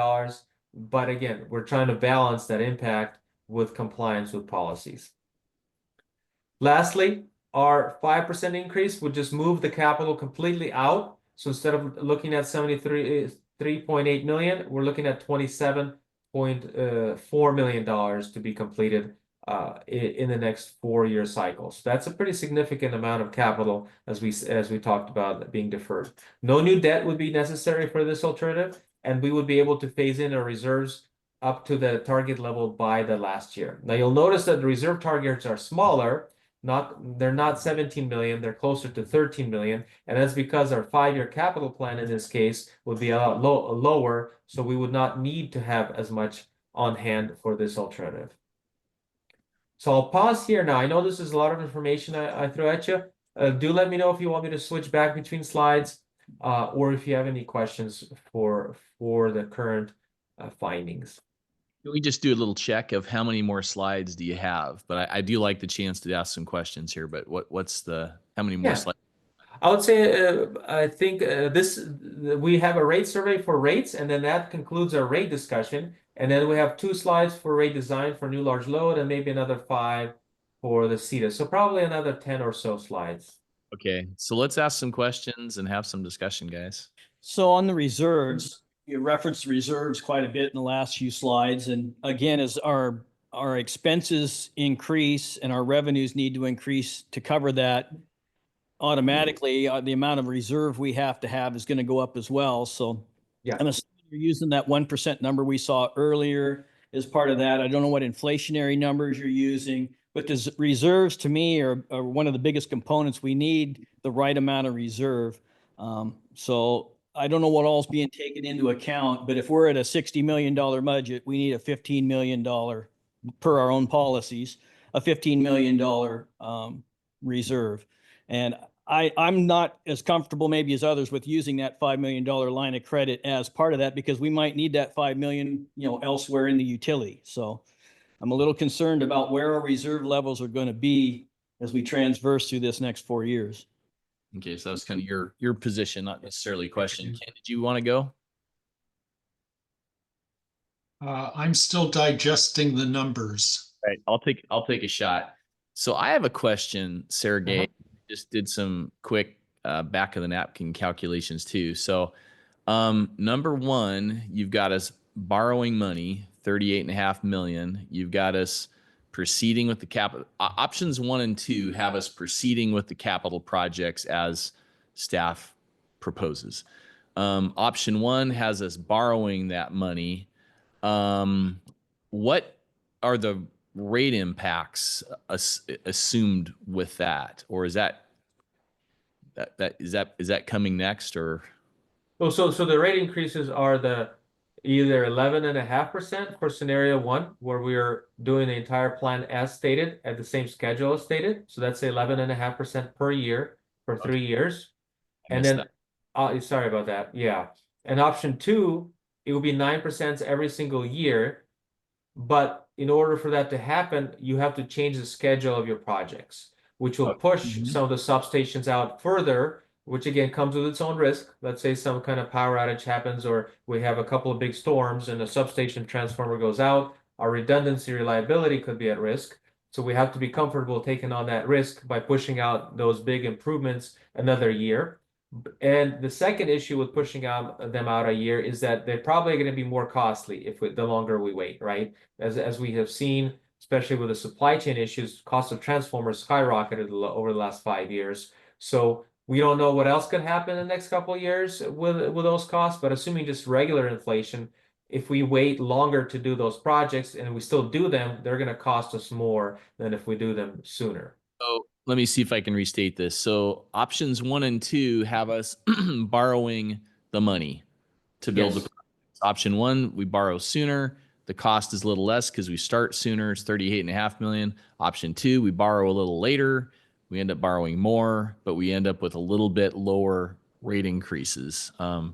but again, we're trying to balance that impact with compliance with policies. Lastly, our 5% increase would just move the capital completely out. So instead of looking at 73.8 million, we're looking at $27.4 million to be completed in the next 4-year cycle. So that's a pretty significant amount of capital as we talked about being deferred. No new debt would be necessary for this alternative, and we would be able to phase in our reserves up to the target level by the last year. Now you'll notice that the reserve targets are smaller. They're not 17 million, they're closer to 13 million, and that's because our 5-year capital plan in this case would be a lot lower, so we would not need to have as much on hand for this alternative. So I'll pause here now. I know this is a lot of information I threw at you. Do let me know if you want me to switch back between slides, or if you have any questions for the current findings. Can we just do a little check of how many more slides do you have? But I do like the chance to ask some questions here, but how many more slides? I would say, I think we have a rate survey for rates, and then that concludes our rate discussion. And then we have 2 slides for rate design for new large load, and maybe another 5 for the CETA. So probably another 10 or so slides. Okay, so let's ask some questions and have some discussion, guys. So on the reserves, you referenced reserves quite a bit in the last few slides. And again, as our expenses increase and our revenues need to increase to cover that, automatically the amount of reserve we have to have is going to go up as well. So Yeah. I'm assuming you're using that 1% number we saw earlier as part of that. I don't know what inflationary numbers you're using, but the reserves to me are one of the biggest components. We need the right amount of reserve. So I don't know what all's being taken into account, but if we're at a $60 million budget, we need a $15 million per our own policies, a $15 million reserve. And I'm not as comfortable maybe as others with using that $5 million line of credit as part of that, because we might need that 5 million, elsewhere in the utility. So I'm a little concerned about where our reserve levels are going to be as we transverse through this next 4 years. Okay, so that's kind of your position, not necessarily a question. Ken, did you want to go? I'm still digesting the numbers. Right, I'll take a shot. So I have a question, Sergey. Just did some quick back of the napkin calculations too. So number one, you've got us borrowing money, 38.5 million. You've got us proceeding with the capital. Options 1 and 2 have us proceeding with the capital projects as staff proposes. Option 1 has us borrowing that money. What are the rate impacts assumed with that, or is that coming next, or? Oh, so the rate increases are either 11.5% for scenario 1, where we are doing the entire plan as stated at the same schedule as stated. So that's 11.5% per year for 3 years. And then, sorry about that. Yeah. And option 2, it will be 9% every single year. But in order for that to happen, you have to change the schedule of your projects, which will push some of the substations out further, which again comes with its own risk. Let's say some kind of power outage happens, or we have a couple of big storms and a substation transformer goes out. Our redundancy reliability could be at risk. So we have to be comfortable taking on that risk by pushing out those big improvements another year. And the second issue with pushing them out a year is that they're probably going to be more costly the longer we wait, right? As we have seen, especially with the supply chain issues, cost of transformers skyrocketed over the last 5 years. So We don't know what else could happen in the next couple of years with those costs, but assuming just regular inflation, if we wait longer to do those projects and we still do them, they're going to cost us more than if we do them sooner. So let me see if I can restate this. So options 1 and 2 have us borrowing the money to build the Yes. projects. Option 1, we borrow sooner. The cost is a little less because we start sooner. It's 38.5 million. Option 2, we borrow a little later. We end up borrowing more, but we end up with a little bit lower rate increases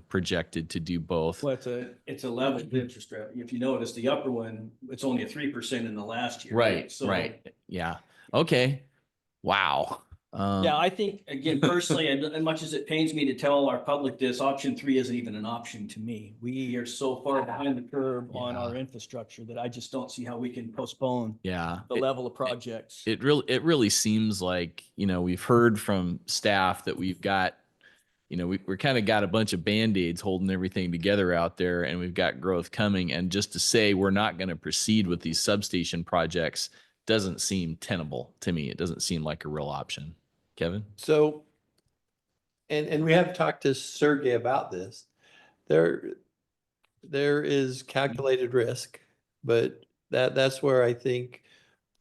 projected to do both. Well, it's a leveled interest rate. If you notice, the upper one, it's only a 3% in the last year. Right, So, right. Yeah. Okay. Wow. Yeah, I think, again, personally, and as much as it pains me to tell our public this, option 3 isn't even an option to me. We are so far behind the curve on our infrastructure that I just don't see how we can postpone Yeah. the level of projects. It really seems like, we've heard from staff that we've got, we're kind of got a bunch of Band-Aids holding everything together out there, and we've got growth coming. And just to say we're not going to proceed with these substation projects doesn't seem tenable to me. It doesn't seem like a real option. Kevin? So, and we have talked to Sergey about this. There is calculated risk, but that's where I think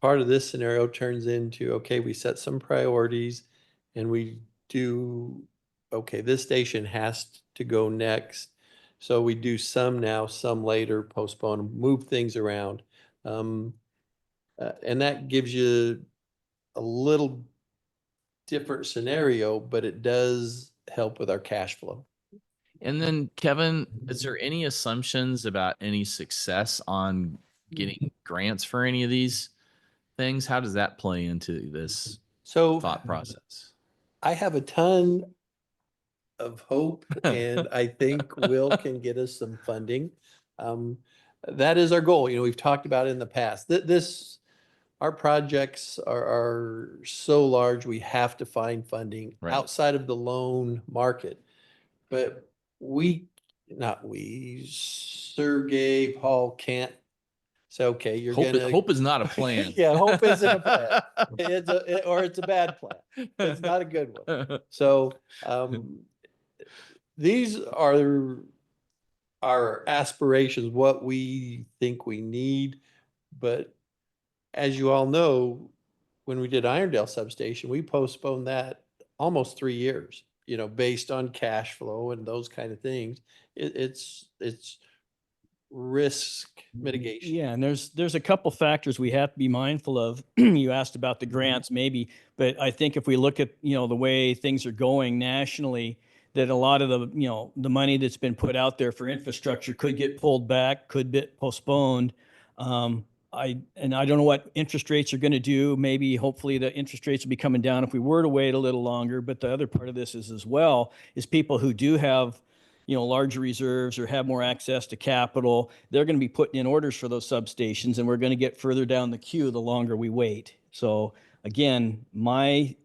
part of this scenario turns into, okay, we set some priorities and we do, okay, this station has to go next. So we do some now, some later, postpone, move things around. And that gives you a little different scenario, but it does help with our cash flow. And then, Kevin, is there any assumptions about any success on getting grants for any of these things? How does that play into this So thought process? I have a ton of hope, and I think Will can get us some funding. That is our goal. We've talked about it in the past. Our projects are so large, we have to find funding Right. outside of the loan market. But Sergey, Paul can't say, okay, you're Hope is not a plan. Yeah, hope isn't a plan. It's a bad plan. It's not a good one. So these are our aspirations, what we think we need. But as you all know, when we did Irondale Substation, we postponed that almost 3 years, based on cash flow and those kind of things. It's risk mitigation. Yeah, and there's a couple factors we have to be mindful of. You asked about the grants, maybe, but I think if we look at, the way things are going nationally, that a lot of the money that's been put out there for infrastructure could get pulled back, could get postponed. I don't know what interest rates are going to do. Maybe, hopefully, the interest rates will be coming down if we were to wait a little longer. But the other part of this is, as well, is people who do have, larger reserves or have more access to capital, they're going to be putting in orders for those substations, and we're going to get further down the queue the longer we wait. So again, my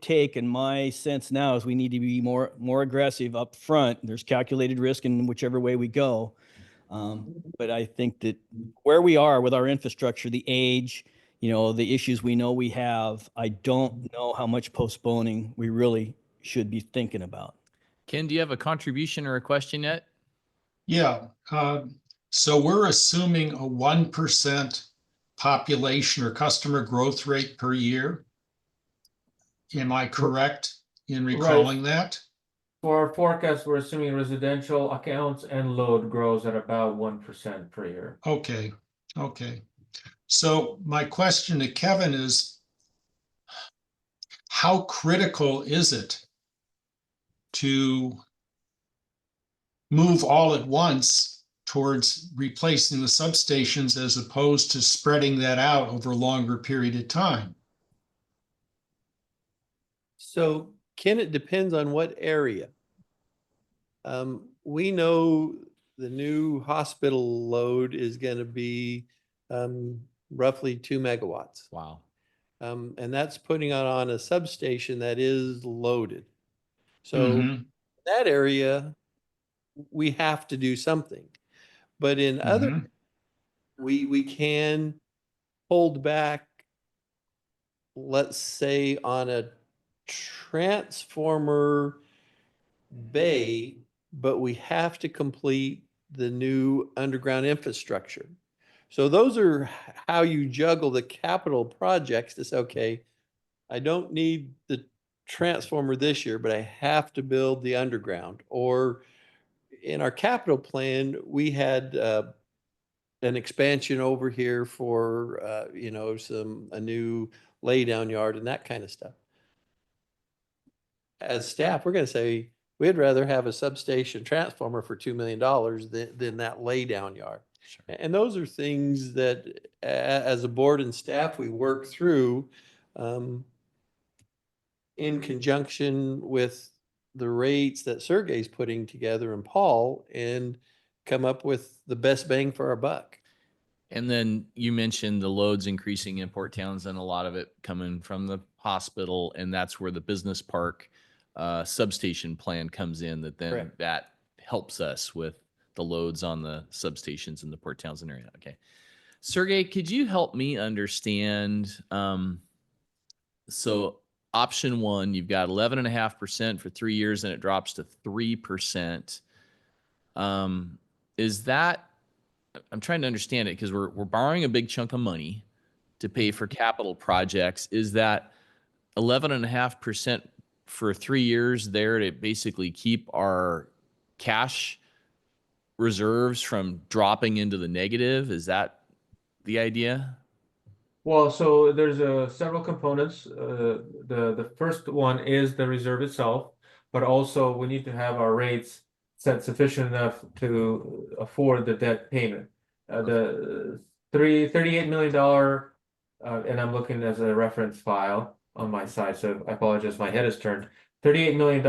take and my sense now is we need to be more aggressive up front. There's calculated risk in whichever way we go. But I think that where we are with our infrastructure, the age, the issues we know we have, I don't know how much postponing we really should be thinking about. Ken, do you have a contribution or a question yet? Yeah, so we're assuming a 1% population or customer growth rate per year. Am I correct in recalling that? For our forecast, we're assuming residential accounts and load grows at about 1% per year. Okay. So my question to Kevin is, how critical is it to move all at once towards replacing the substations as opposed to spreading that out over a longer period of time? So, Ken, it depends on what area. We know the new hospital load is going to be roughly 2 megawatts. Wow. And that's putting on a substation that is loaded. So that area, we have to do something. But in other, we can hold back, let's say, on a transformer bay, but we have to complete the new underground infrastructure. So those are how you juggle the capital projects to say, okay, I don't need the transformer this year, but I have to build the underground. Or in our capital plan, we had an expansion over here for, a new laydown yard and that kind of stuff. As staff, we're gonna say, we'd rather have a substation transformer for $2 million than that laydown yard. Sure. And those are things that as a board and staff, we work through in conjunction with the rates that Sergey's putting together and Paul, and come up with the best bang for our buck. And then you mentioned the loads increasing in Port Townsend, a lot of it coming from the hospital, and that's where the business park substation plan comes in, that then Correct. that helps us with the loads on the substations in the Port Townsend area. Okay. Sergey, could you help me understand? So option one, you've got 11.5% for 3 years and it drops to 3%. Is that, I'm trying to understand it because we're borrowing a big chunk of money to pay for capital projects. Is that 11.5% for 3 years there to basically keep our cash reserves from dropping into the negative? Is that the idea? Well, so there's several components. The first one is the reserve itself, but also we need to have our rates set sufficient enough to afford the debt payment. The $38 million, and I'm looking as a reference file on my side, so I apologize, my head is turned. $38 million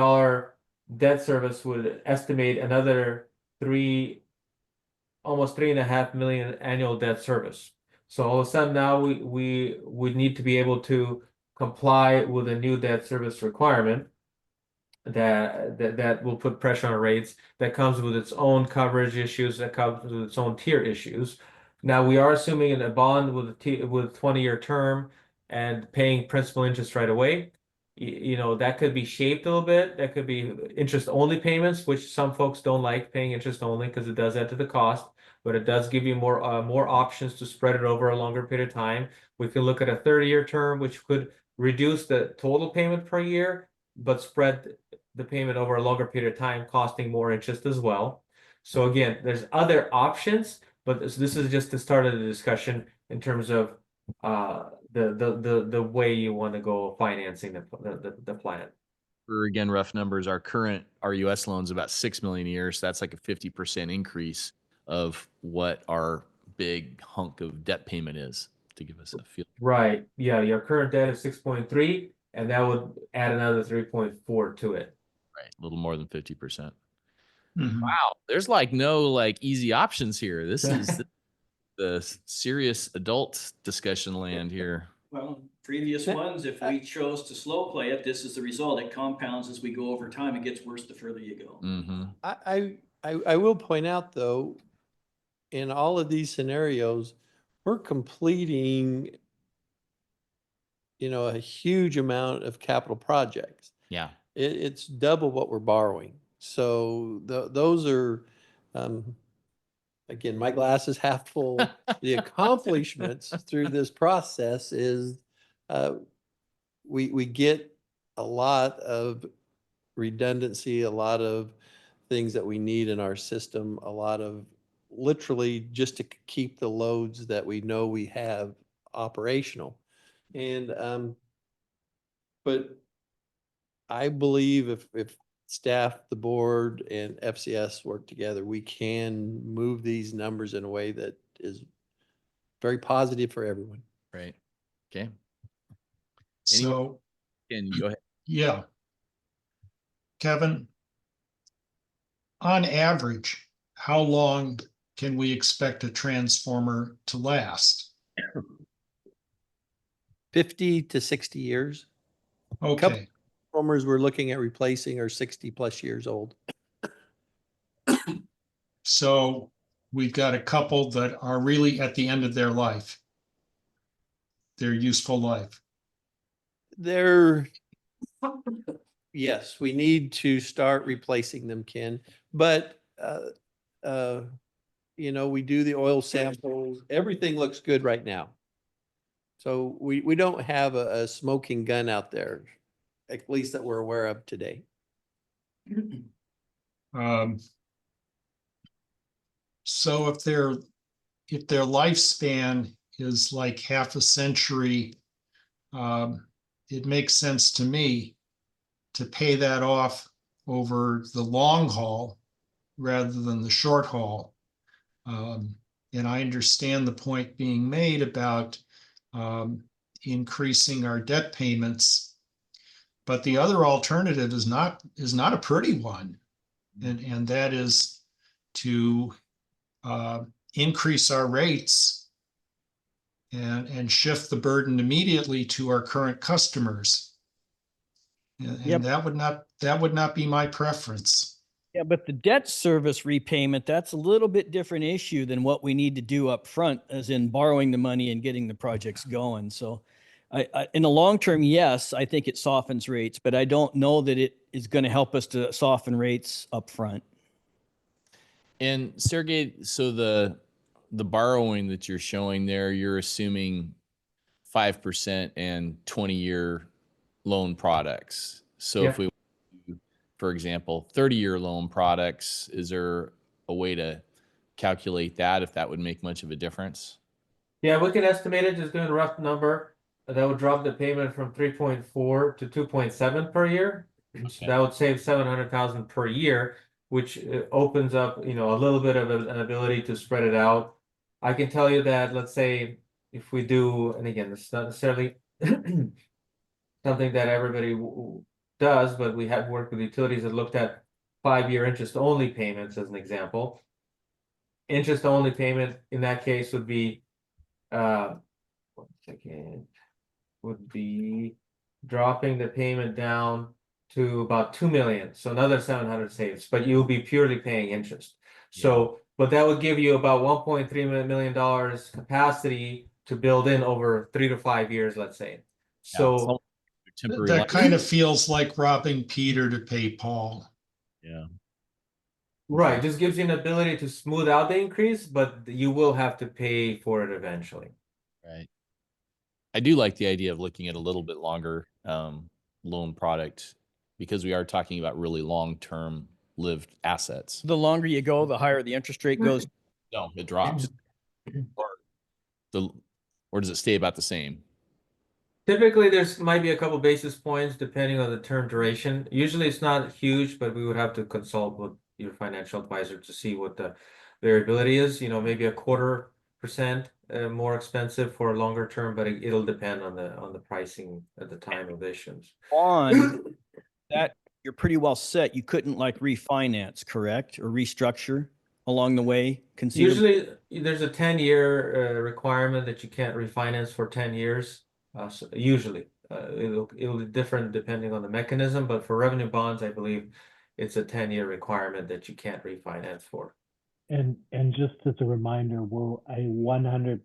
debt service would estimate another almost 3.5 million annual debt service. So all of a sudden now we would need to be able to comply with a new debt service requirement that will put pressure on rates, that comes with its own coverage issues, that comes with its own tier issues. Now we are assuming in a bond with with 20-year term and paying principal interest right away. That could be shaped a little bit. That could be interest only payments, which some folks don't like paying interest only because it does add to the cost, but it does give you more options to spread it over a longer period of time. We can look at a 30-year term, which could reduce the total payment per year, but spread the payment over a longer period of time, costing more interest as well. So again, there's other options, but this is just the start of the discussion in terms of the way you want to go financing the plan. For again, rough numbers, our current RUS loan's about 6 million a year. So that's like a 50% increase of what our big hunk of debt payment is, to give us a feel. Right. Yeah. Your current debt is 6.3, and that would add another 3.4 to it. Right. A little more than 50%. Mhm. Wow. There's like no like easy options here. This is the serious adult discussion land here. Well, previous ones, if we chose to slow play it, this is the result. It compounds as we go over time. It gets worse the further you go. Mm-hmm. I will point out though, in all of these scenarios, we're completing, a huge amount of capital projects. Yeah. It's double what we're borrowing. So those are, again, my glass is half full. The accomplishments through this process is we get a lot of redundancy, a lot of things that we need in our system, a lot of literally just to keep the loads that we know we have operational. And but I believe if staff, the board, and FCS work together, we can move these numbers in a way that is very positive for everyone. Right. Okay. So, Can you go ahead? yeah. Kevin, on average, how long can we expect a transformer to last? 50 to 60 years. Okay, Transformers we're looking at replacing are 60+ years old. so we've got a couple that are really at the end of their life, their useful life. They're Yes, we need to start replacing them, Ken. But, you know, we do the oil samples. Everything looks good right now. So we don't have a smoking gun out there, at least that we're aware of today. So if their lifespan is like half a century, it makes sense to me to pay that off over the long haul rather than the short haul. And I understand the point being made about increasing our debt payments, but the other alternative is not a pretty one, and that is to increase our rates and shift the burden immediately to our current customers. And Yep. that would not be my preference. Yeah, but the debt service repayment, that's a little bit different issue than what we need to do up front, as in borrowing the money and getting the projects going. So in the long term, yes, I think it softens rates, but I don't know that it is going to help us to soften rates up front. And Sergey, so the borrowing that you're showing there, you're assuming 5% and 20-year loan products. So if we, for example, 30-year loan products, is there a way to calculate that if that would make much of a difference? Yeah, we can estimate it, just doing a rough number. That would drop the payment from 3.4 to 2.7 per year. So that would save 700,000 per year, which opens up, you know, a little bit of an ability to spread it out. I can tell you that, let's say, if we do, and again, it's not necessarily something that everybody does, but we have worked with utilities that looked at 5-year interest-only payments as an example. Interest-only payment in that case would be, 1 second, would be dropping the payment down to about 2 million. So another 700 saves, but you'll be purely paying interest. So, but that would give you about $1.3 million capacity to build in over 3 to 5 years, let's say. So that kind of feels like robbing Peter to pay Paul. Yeah. Right, just gives you an ability to smooth out the increase, but you will have to pay for it eventually. Right. I do like the idea of looking at a little bit longer loan product, because we are talking about really long-term lived assets. The longer you go, the higher the interest rate goes. No, it drops. Or does it stay about the same? Typically, there's might be a couple basis points depending on the term duration. Usually it's not huge, but we would have to consult with your financial advisor to see what the variability is. You know, maybe 0.25% more expensive for a longer term, but it'll depend on the pricing at the time of issuance. On that, you're pretty well set. You couldn't like refinance, correct? Or restructure along the way? Usually there's a 10-year requirement that you can't refinance for 10 years. So usually it'll be different depending on the mechanism, but for revenue bonds, I believe it's a 10-year requirement that you can't refinance for. And just as a reminder, we're a 100%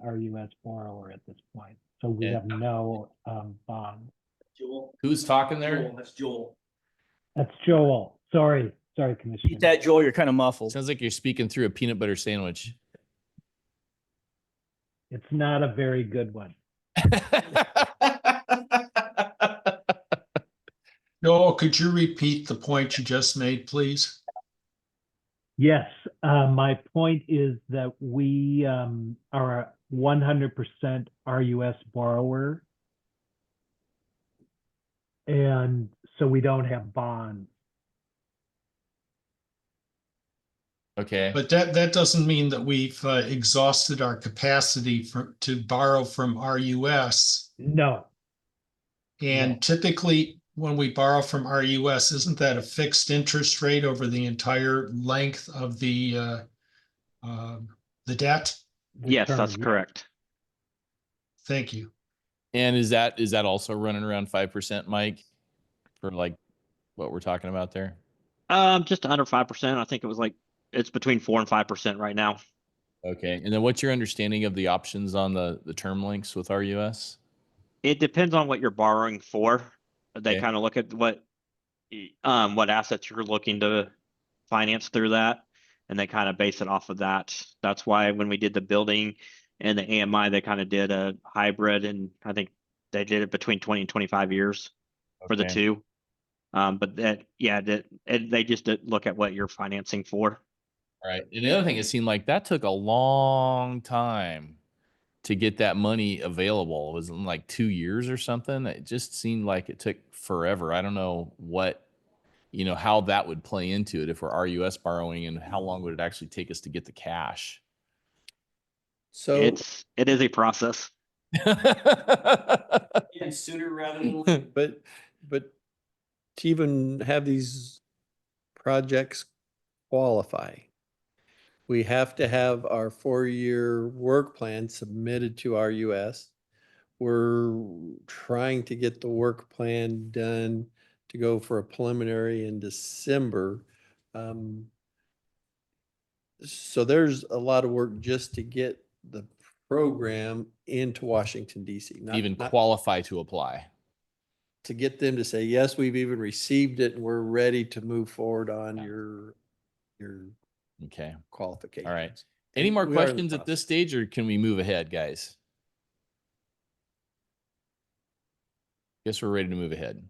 RUS borrower at this point, so we have no bond. Joel. Who's talking there? Joel, that's Joel. That's Joel. Sorry, Commissioner. Beat that, Joel. You're kind of muffled. Sounds like you're speaking through a peanut butter sandwich. It's not a very good one. Joel, could you repeat the point you just made, please? Yes, my point is that we are a 100% RUS borrower, and so we don't have bonds. Okay. But that doesn't mean that we've exhausted our capacity to borrow from RUS. No. And No. typically, when we borrow from RUS, isn't that a fixed interest rate over the entire length of the debt? Yes, that's correct. Thank you. And is that also running around 5%, Mike, for like what we're talking about there? Just under 5%. I think it was like it's between 4 and 5% right now. Okay. And then what's your understanding of the options on the term links with RUS? It depends on what you're borrowing for. They Okay. kind of look at what assets you're looking to finance through that, and they kind of base it off of that. That's why when we did the building and the AMI, they kind of did a hybrid, and I think they did it between 20 and 25 years for the Okay. two. But they just did look at what you're financing for. All right. And the other thing, it seemed like that took a long time to get that money available. It was in like 2 years or something. It just seemed like it took forever. I don't know what, how that would play into it if we're RUS borrowing, and how long would it actually take us to get the cash? So It is a process. And sooner rather than later. but to even have these projects qualify, we have to have our 4-year work plan submitted to RUS. We're trying to get the work plan done to go for a preliminary in December. So there's a lot of work just to get the program into Washington DC. Even qualify to apply. To get them to say, yes, we've even received it and we're ready to move forward on Yeah. your Okay. qualifications. All right. Any And more we are in the questions at this process. stage, or can we move ahead, guys? Guess we're ready to move ahead.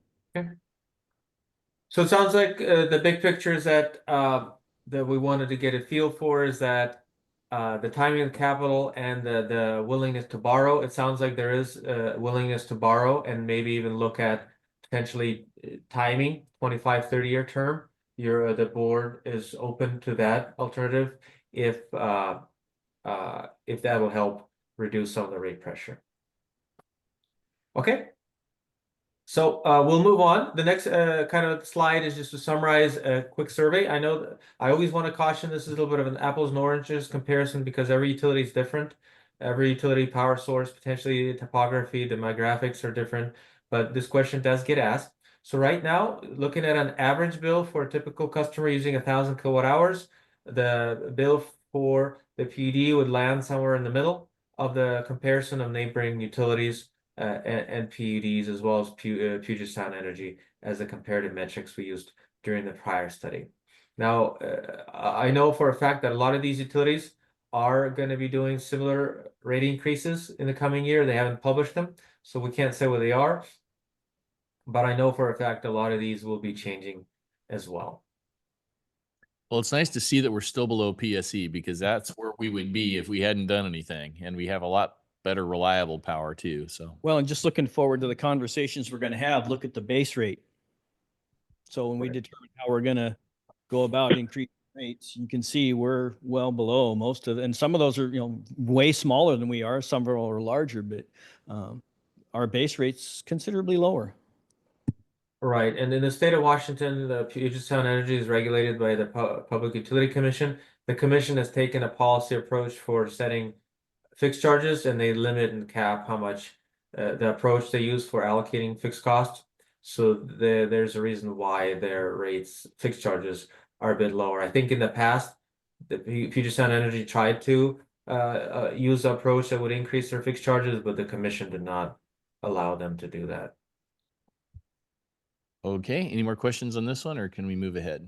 So it sounds like the big picture is that that we wanted to get a feel for is that the timing of the capital and the willingness to borrow. It sounds like there is willingness to borrow and maybe even look at potentially timing 25, 30-year term. The board is open to that alternative if that will help reduce some of the rate pressure. Okay. So we'll move on. The next kind of slide is just to summarize a quick survey. I know that I always want to caution this is a little bit of an apples and oranges comparison because every utility is different. Every utility power source, potentially topography, demographics are different, but this question does get asked. So right now, looking at an average bill for a typical customer using 1,000 kilowatt hours, the bill for the PD would land somewhere in the middle of the comparison of neighboring utilities. And PUDs, as well as Puget Sound Energy as the comparative metrics we used during the prior study. Now, I know for a fact that a lot of these utilities are going to be doing similar rate increases in the coming year. They haven't published them, so we can't say what they are. But I know for a fact a lot of these will be changing as well. Well, it's nice to see that we're still below PSE, because that's where we would be if we hadn't done anything, and we have a lot better reliable power too. So, Well, and just looking forward to the conversations we're going to have, look at the base rate. So when we determine how we're going to go about increasing rates, you can see we're well below most of, and some of those are, way smaller than we are. Some are larger, but our base rate's considerably lower. Right, and in the state of Washington, the Puget Sound Energy is regulated by the Public Utility Commission. The commission has taken a policy approach for setting fixed charges, and they limit and cap how much the approach they use for allocating fixed costs. So there's a reason why their rates, fixed charges, are a bit lower. I think in the past, the Puget Sound Energy tried to use the approach that would increase their fixed charges, but the commission did not allow them to do that. okay. Any more questions on this one, or can we move ahead?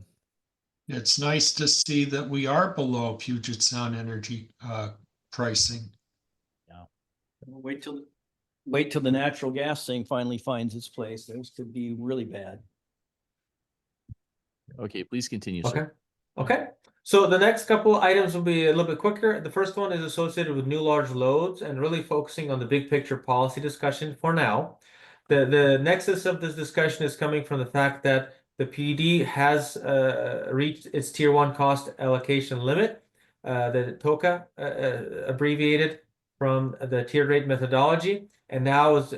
It's nice to see that we are below Puget Sound Energy pricing. Wait till the natural gas thing finally finds its place. Those could be really bad. Okay, please continue, Okay. sir. Okay. So the next couple items will be a little bit quicker. The first one is associated with new large loads and really focusing on the big picture policy discussion for now. The nexus of this discussion is coming from the fact that the PD has reached its tier 1 cost allocation limit, the TOCA abbreviated from the tiered rate methodology, and now is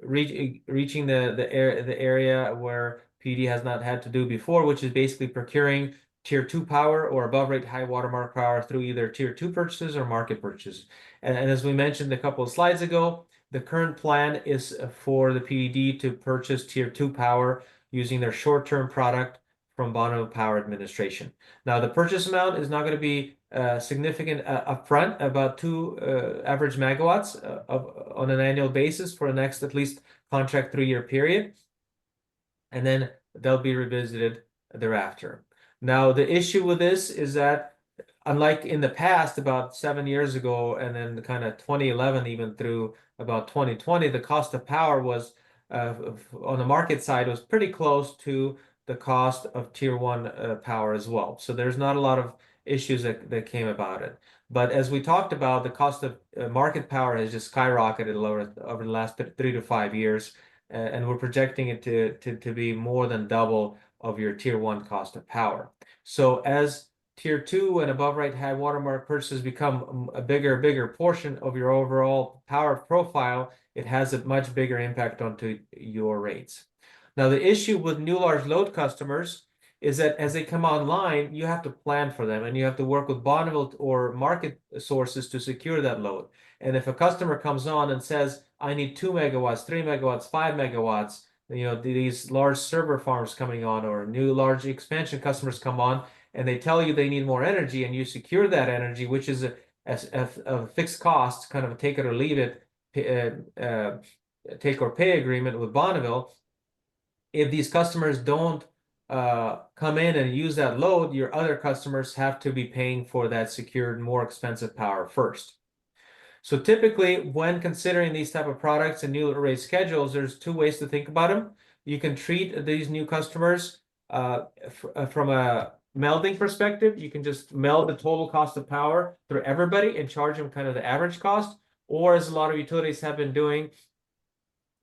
reaching the area where PD has not had to do before, which is basically procuring tier 2 power or above rate high watermark power through either tier 2 purchases or market purchases. And as we mentioned a couple of slides ago, the current plan is for the PED to purchase tier 2 power using their short-term product from Bonneville Power Administration. Now, the purchase amount is not going to be significant upfront, about 2 average megawatts on an annual basis for the next at least contract 3-year period. and then they'll be revisited thereafter. Now, the issue with this is that unlike in the past, about 7 years ago, and then kind of 2011, even through about 2020, the cost of power was on the market side was pretty close to the cost of tier one power as well. So there's not a lot of issues that came about it. But as we talked about, the cost of market power has just skyrocketed over the last 3 to 5 years, and we're projecting it to be more than double of your tier one cost of power. So as tier two and above right high watermark purchases become a bigger portion of your overall power profile, it has a much bigger impact onto your rates. Now, the issue with new large load customers is that as they come online, you have to plan for them and you have to work with Bonneville or market sources to secure that load. And if a customer comes on and says, I need 2 megawatts, 3 megawatts, 5 megawatts, you know, these large server farms coming on or new large expansion customers come on and they tell you they need more energy and you secure that energy, which is a fixed cost, kind of a take it or leave it, take or pay agreement with Bonneville. If these customers don't come in and use that load, your other customers have to be paying for that secured, more expensive power first. So typically, when considering these type of products and new rate schedules, there's two ways to think about them. You can treat these new customers from a melding perspective. You can just meld the total cost of power through everybody and charge them kind of the average cost. Or as a lot of utilities have been doing,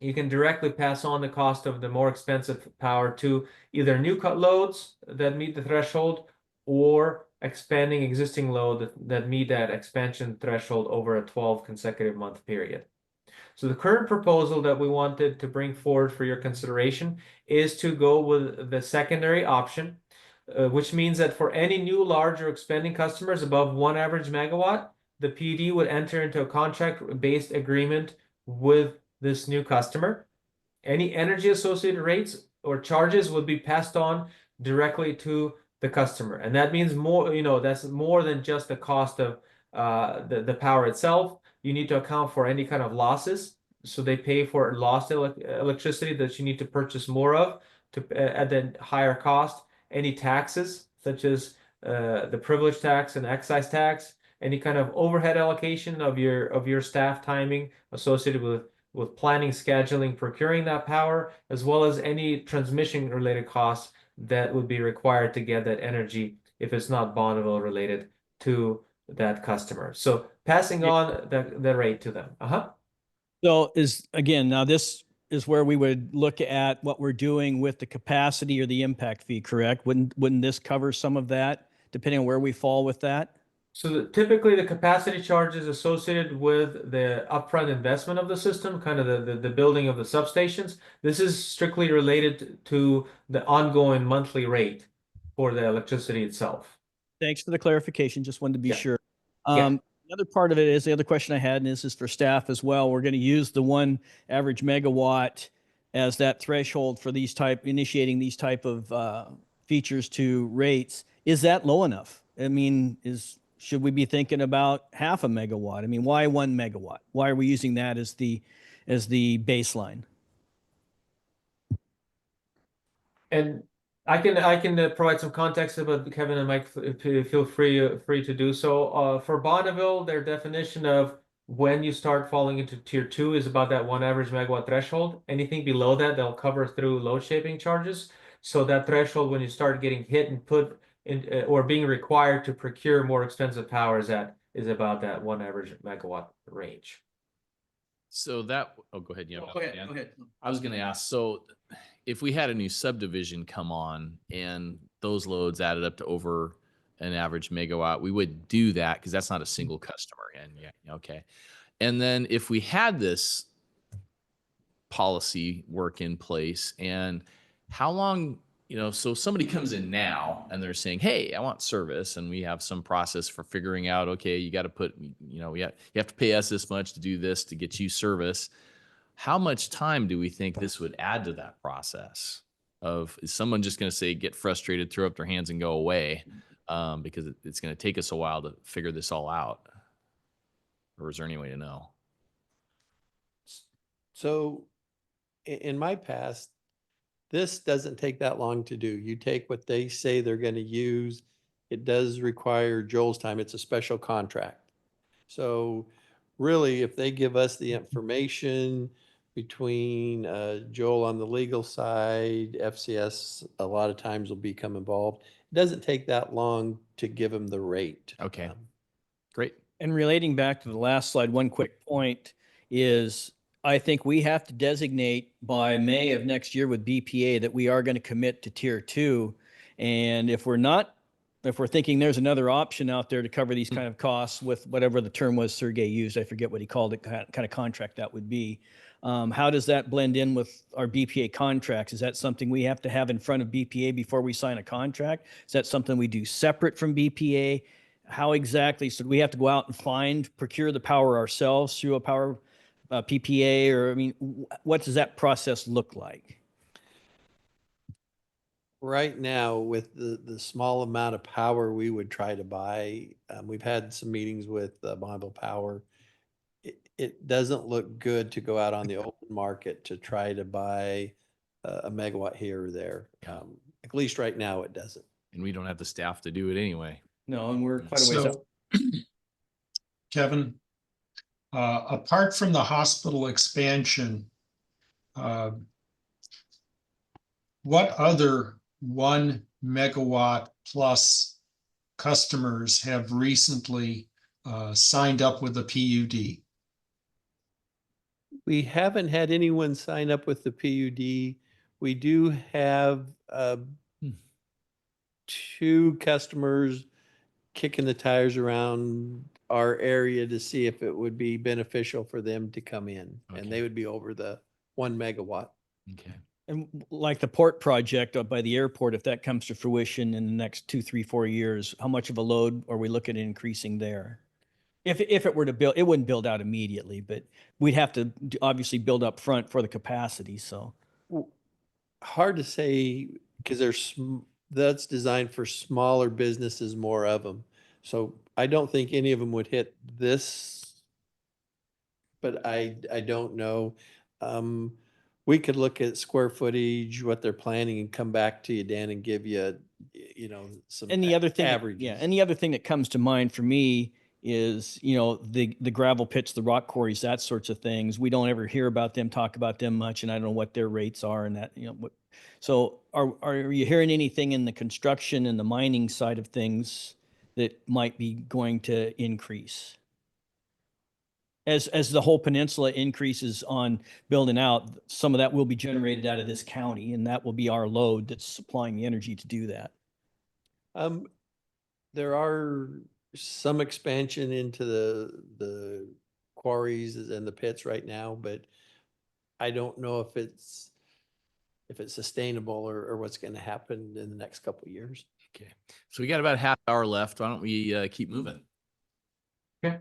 you can directly pass on the cost of the more expensive power to either new loads that meet the threshold or expanding existing load that meet that expansion threshold over a 12 consecutive month period. So the current proposal that we wanted to bring forward for your consideration is to go with the secondary option, which means that for any new large or expanding customers above 1 average megawatt, the PD would enter into a contract-based agreement with this new customer. Any energy associated rates or charges would be passed on directly to the customer. And that means more, you know, that's more than just the cost of the power itself. You need to account for any kind of losses. So they pay for lost electricity that you need to purchase more of at the higher cost. Any taxes, such as the privilege tax and excise tax, any kind of overhead allocation of your staff timing associated with planning, scheduling, procuring that power, as well as any transmission related costs that would be required to get that energy if it's not Bonneville related to that customer. So passing on the rate to them. So now this is where we would look at what we're doing with the capacity or the impact fee, correct? Wouldn't this cover some of that, depending on where we fall with that? So typically the capacity charge is associated with the upfront investment of the system, kind of the building of the substations. This is strictly related to the ongoing monthly rate for the electricity itself. Thanks for the clarification. Just wanted to be sure. Yeah. The other part of it is the other question I had, and this is for staff as well. We're going to use the 1 average megawatt as that threshold for initiating these type of features to rates. Is that low enough? I mean, should we be thinking about half a megawatt? I mean, why 1 megawatt? Why are we using that as the baseline? And I can provide some context about Kevin and Mike. Feel free to do so. For Bonneville, their definition of when you start falling into tier 2 is about that 1 average megawatt threshold. Anything below that, they'll cover through load shaping charges. So that threshold, when you start getting hit and put in or being required to procure more expensive power, is about that 1 average megawatt range. So go ahead. Go ahead. I was going to ask, so if we had a new subdivision come on and those loads added up to over an average megawatt, we would do that because that's not a single customer. And yeah, okay. And then if we had this policy work in place, and how long, so somebody comes in now and they're saying, hey, I want service, and we have some process for figuring out, okay, you got to put, you have to pay us this much to do this to get you service. How much time do we think this would add to that process? Is someone just going to say, get frustrated, throw up their hands and go away because it's going to take us a while to figure this all out? Or is there any way to know? So in my past, This doesn't take that long to do. You take what they say they're going to use. It does require Joel's time. It's a special contract. So really, if they give us the information between Joel on the legal side, FCS a lot of times will become involved. It doesn't take that long to give them the rate. Okay. Great. And relating back to the last slide, one quick point is I think we have to designate by May of next year with BPA that we are going to commit to tier 2. And if we're not, if we're thinking there's another option out there to cover these kind of costs with whatever the term was Sergey used, I forget what he called it, kind of contract that would be. How does that blend in with our BPA contracts? Is that something we have to have in front of BPA before we sign a contract? Is that something we do separate from BPA? How exactly? So do we have to go out and procure the power ourselves through a power PPA? Or, I mean, what does that process look like? Right now, with the small amount of power we would try to buy, we've had some meetings with Bonneville Power. It doesn't look good to go out on the open market to try to buy a megawatt here or there. At least right now, it doesn't. And we don't have the staff to do it anyway. No, and we're quite a ways out. So, Kevin, apart from the hospital expansion, what other 1 megawatt plus customers have recently signed up with the PUD? We haven't had anyone sign up with the PUD. We do have 2 customers kicking the tires around our area to see if it would be beneficial for them to come in. Okay. And they would be over the 1 megawatt. Okay. And like the port project up by the airport, if that comes to fruition in the next 2, 3, 4 years, how much of a load are we looking at increasing there? If it were to build, it wouldn't build out immediately, but we'd have to obviously build up front for the capacity. So Hard to say because that's designed for smaller businesses, more of them. So I don't think any of them would hit this, but I don't know. We could look at square footage, what they're planning, and come back to you, Dan, and give you, some and the other thing, averages. yeah, and the other thing that comes to mind for me is, the gravel pits, the rock quarries, that sorts of things. We don't ever hear about them, talk about them much, and I don't know what their rates are and that, what. So are you hearing anything in the construction and the mining side of things that might be going to increase? As the whole peninsula increases on building out, some of that will be generated out of this county, and that will be our load that's supplying the energy to do that. There are some expansion into the quarries and the pits right now, but I don't know if it's sustainable or what's going to happen in the next couple of years. Okay. So we got about a half hour left. Why don't we keep moving? Okay.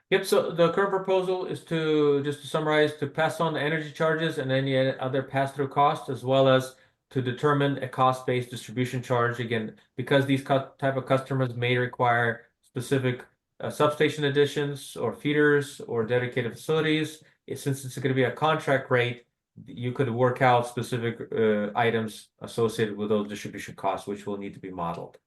Yep, so the current proposal is just to summarize, to pass on the energy charges and any other pass-through costs, as well as to determine a cost-based distribution charge. Again, because these type of customers may require specific substation additions or feeders or dedicated facilities, since it's going to be a contract rate, you could work out specific items associated with those distribution costs, which will need to be modeled.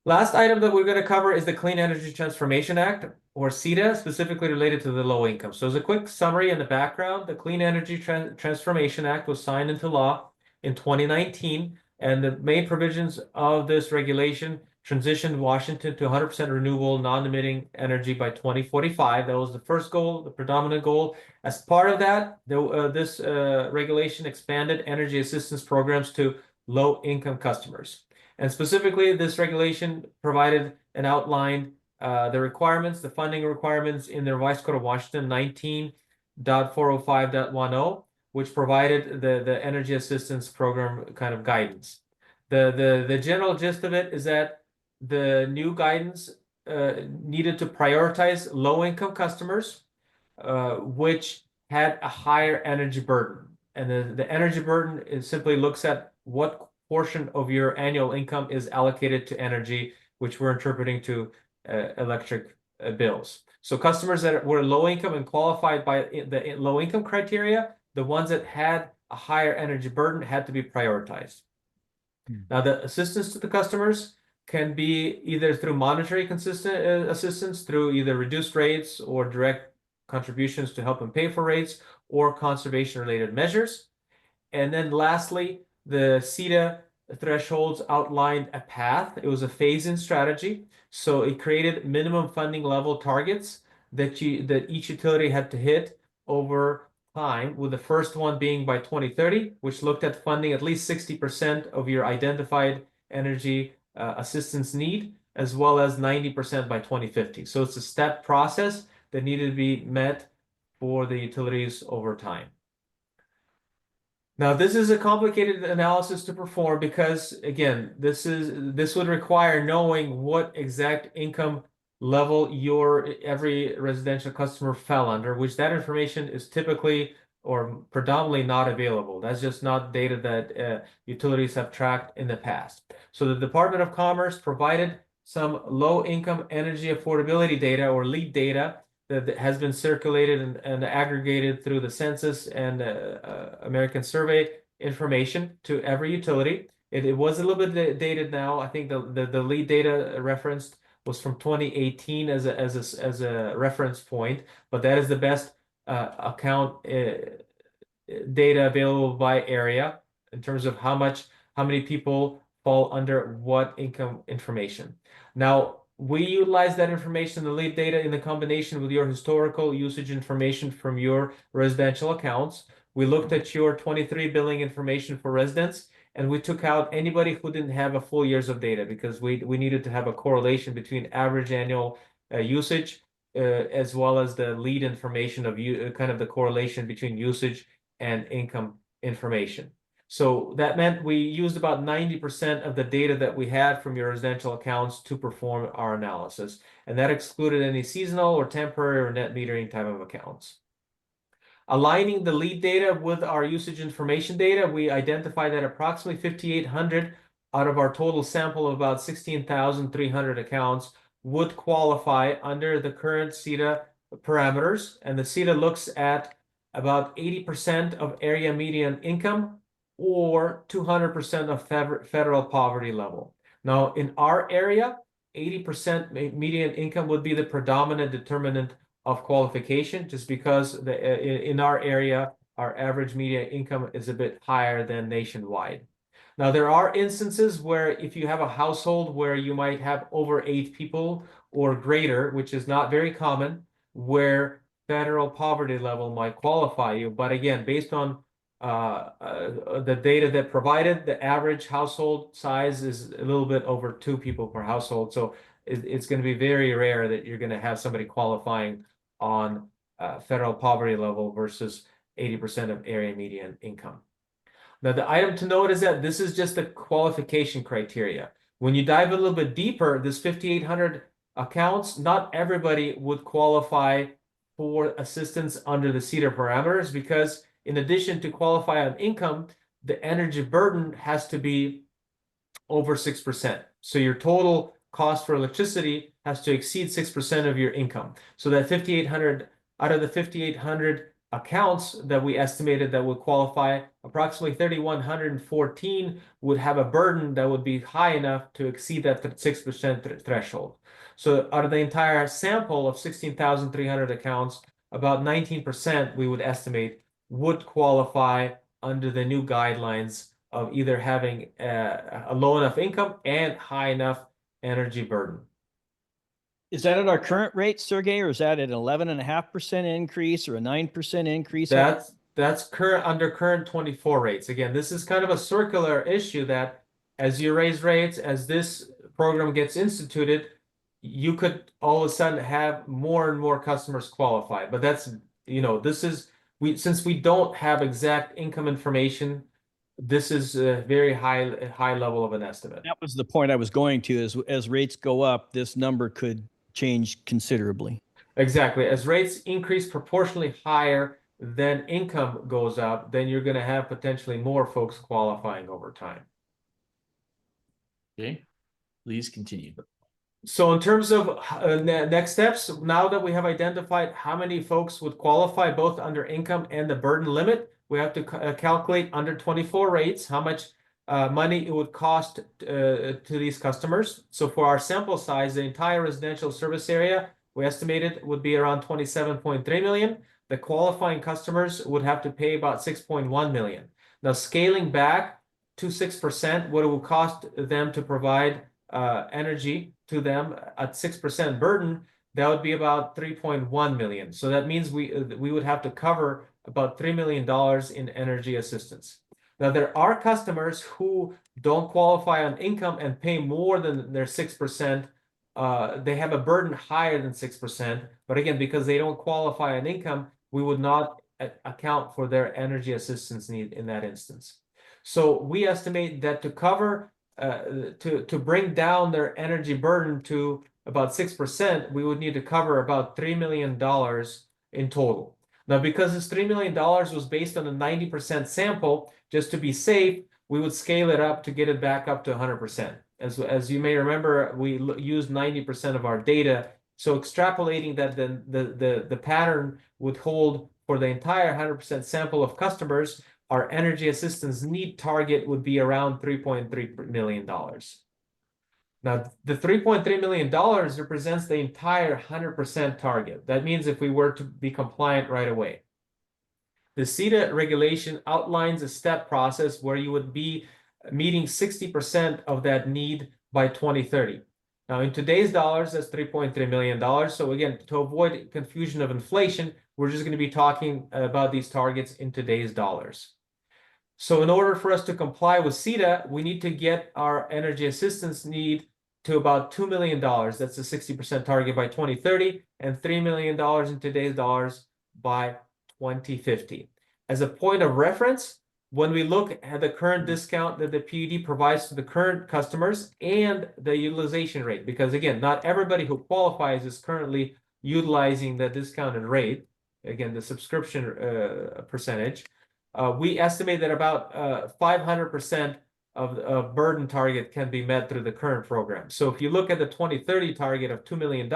Last item that we're going to cover is the Clean Energy Transformation Act, or CETA, specifically related to the low income. So as a quick summary in the background, the Clean Energy Transformation Act was signed into law in 2019, and the main provisions of this regulation transitioned Washington to 100% renewable, non-emitting energy by 2045. That was the first goal, the predominant goal. As part of that, this regulation expanded energy assistance programs to low-income customers. And specifically, this regulation provided and outlined the requirements, the funding requirements in the Revised Code of Washington 19.405.10, which provided the energy assistance program kind of guidance. The general gist of it is that the new guidance needed to prioritize low-income customers, which had a higher energy burden. And the energy burden simply looks at what portion of your annual income is allocated to energy, which we're interpreting to electric bills. So customers that were low income and qualified by the low income criteria, the ones that had a higher energy burden had to be prioritized. Now, the assistance to the customers can be either through monetary assistance, through either reduced rates or direct contributions to help them pay for rates, or conservation-related measures. And then lastly, the CETA thresholds outlined a path. It was a phase-in strategy. So it created minimum funding level targets that each utility had to hit over time, with the first one being by 2030, which looked at funding at least 60% of your identified energy assistance need, as well as 90% by 2050. So it's a step process that needed to be met for the utilities over time. Now, this is a complicated analysis to perform because, again, this would require knowing what exact income level your every residential customer fell under, which that information is typically or predominantly not available. That's just not data that utilities have tracked in the past. So the Department of Commerce provided some low-income energy affordability data, or LEAD data, that has been circulated and aggregated through the census and American Survey information to every utility. It was a little bit dated now. I think the LEAD data referenced was from 2018 as a reference point, but that is the best account data available by area in terms of how many people fall under what income information. Now, we utilize that information, the LEAD data, in the combination with your historical usage information from your residential accounts. We looked at your 23 billing information for residents, and we took out anybody who didn't have a full years of data, because we needed to have a correlation between average annual usage as well as the LEAD information of kind of the correlation between usage and income information. So that meant we used about 90% of the data that we had from your residential accounts to perform our analysis. And that excluded any seasonal or temporary or net metering type of accounts. Aligning the LEAD data with our usage information data, we identified that approximately 5,800 out of our total sample of about 16,300 accounts would qualify under the current CETA parameters. And the CETA looks at about 80% of area median income, or 200% of federal poverty level. Now, in our area, 80% median income would be the predominant determinant of qualification, just because in our area, our average median income is a bit higher than nationwide. Now, there are instances where if you have a household where you might have over 8 people or greater, which is not very common, where federal poverty level might qualify you. But again, based on the data that provided, the average household size is a little bit over 2 people per household. So it's going to be very rare that you're going to have somebody qualifying on federal poverty level versus 80% of area median income. Now, the item to note is that this is just the qualification criteria. When you dive a little bit deeper, this 5,800 accounts, not everybody would qualify for assistance under the CETA parameters, because in addition to qualify on income, the energy burden has to be over 6%. So your total cost for electricity has to exceed 6% of your income. So that 5,800, out of the 5,800 accounts that we estimated that would qualify, approximately 3,114 would have a burden that would be high enough to exceed that 6% threshold. So out of the entire sample of 16,300 accounts, about 19% we would estimate would qualify under the new guidelines of either having a low enough income and high enough energy burden. Is that at our current rate, Sergey, or is that at an 11.5% increase or a 9% increase? That's current under current 24 rates. Again, this is kind of a circular issue that as you raise rates, as this program gets instituted, you could all of a sudden have more and more customers qualify. But that's, this is, since we don't have exact income information, this is a very high level of an estimate. That was the point I was going to, is as rates go up, this number could change considerably. Exactly. As rates increase proportionally higher than income goes up, then you're going to have potentially more folks qualifying over time. Okay, please continue. So in terms of next steps, now that we have identified how many folks would qualify both under income and the burden limit, we have to calculate under 24 rates how much money it would cost to these customers. So for our sample size, the entire residential service area, we estimated would be around 27.3 million. The qualifying customers would have to pay about 6.1 million. Now scaling back to 6%, what it will cost them to provide energy to them at 6% burden, that would be about 3.1 million. So that means we would have to cover about $3 million in energy assistance. Now there are customers who don't qualify on income and pay more than their 6%. They have a burden higher than 6%, but again, because they don't qualify on income, we would not account for their energy assistance need in that instance. So we estimate that to cover to bring down their energy burden to about 6%, we would need to cover about $3 million in total. Now, because this $3 million was based on a 90% sample, just to be safe, we would scale it up to get it back up to 100%. As you may remember, we used 90% of our data. So extrapolating that, then the pattern would hold for the entire 100% sample of customers, our energy assistance need target would be around $3.3 million. Now, the $3.3 million represents the entire 100% target. That means if we were to be compliant right away. The CETA regulation outlines a step process where you would be meeting 60% of that need by 2030. Now, in today's dollars, that's $3.3 million. So again, to avoid confusion of inflation, we're just going to be talking about these targets in today's dollars. So in order for us to comply with CETA, we need to get our energy assistance need to about $2 million. That's a 60% target by 2030 and $3 million in today's dollars by 2050. As a point of reference, when we look at the current discount that the PUD provides to the current customers and the utilization rate, because again, not everybody who qualifies is currently utilizing the discounted rate, again, the subscription percentage, we estimate that about 500% of burden target can be met through the current program. So if you look at the 2030 target of $2 million,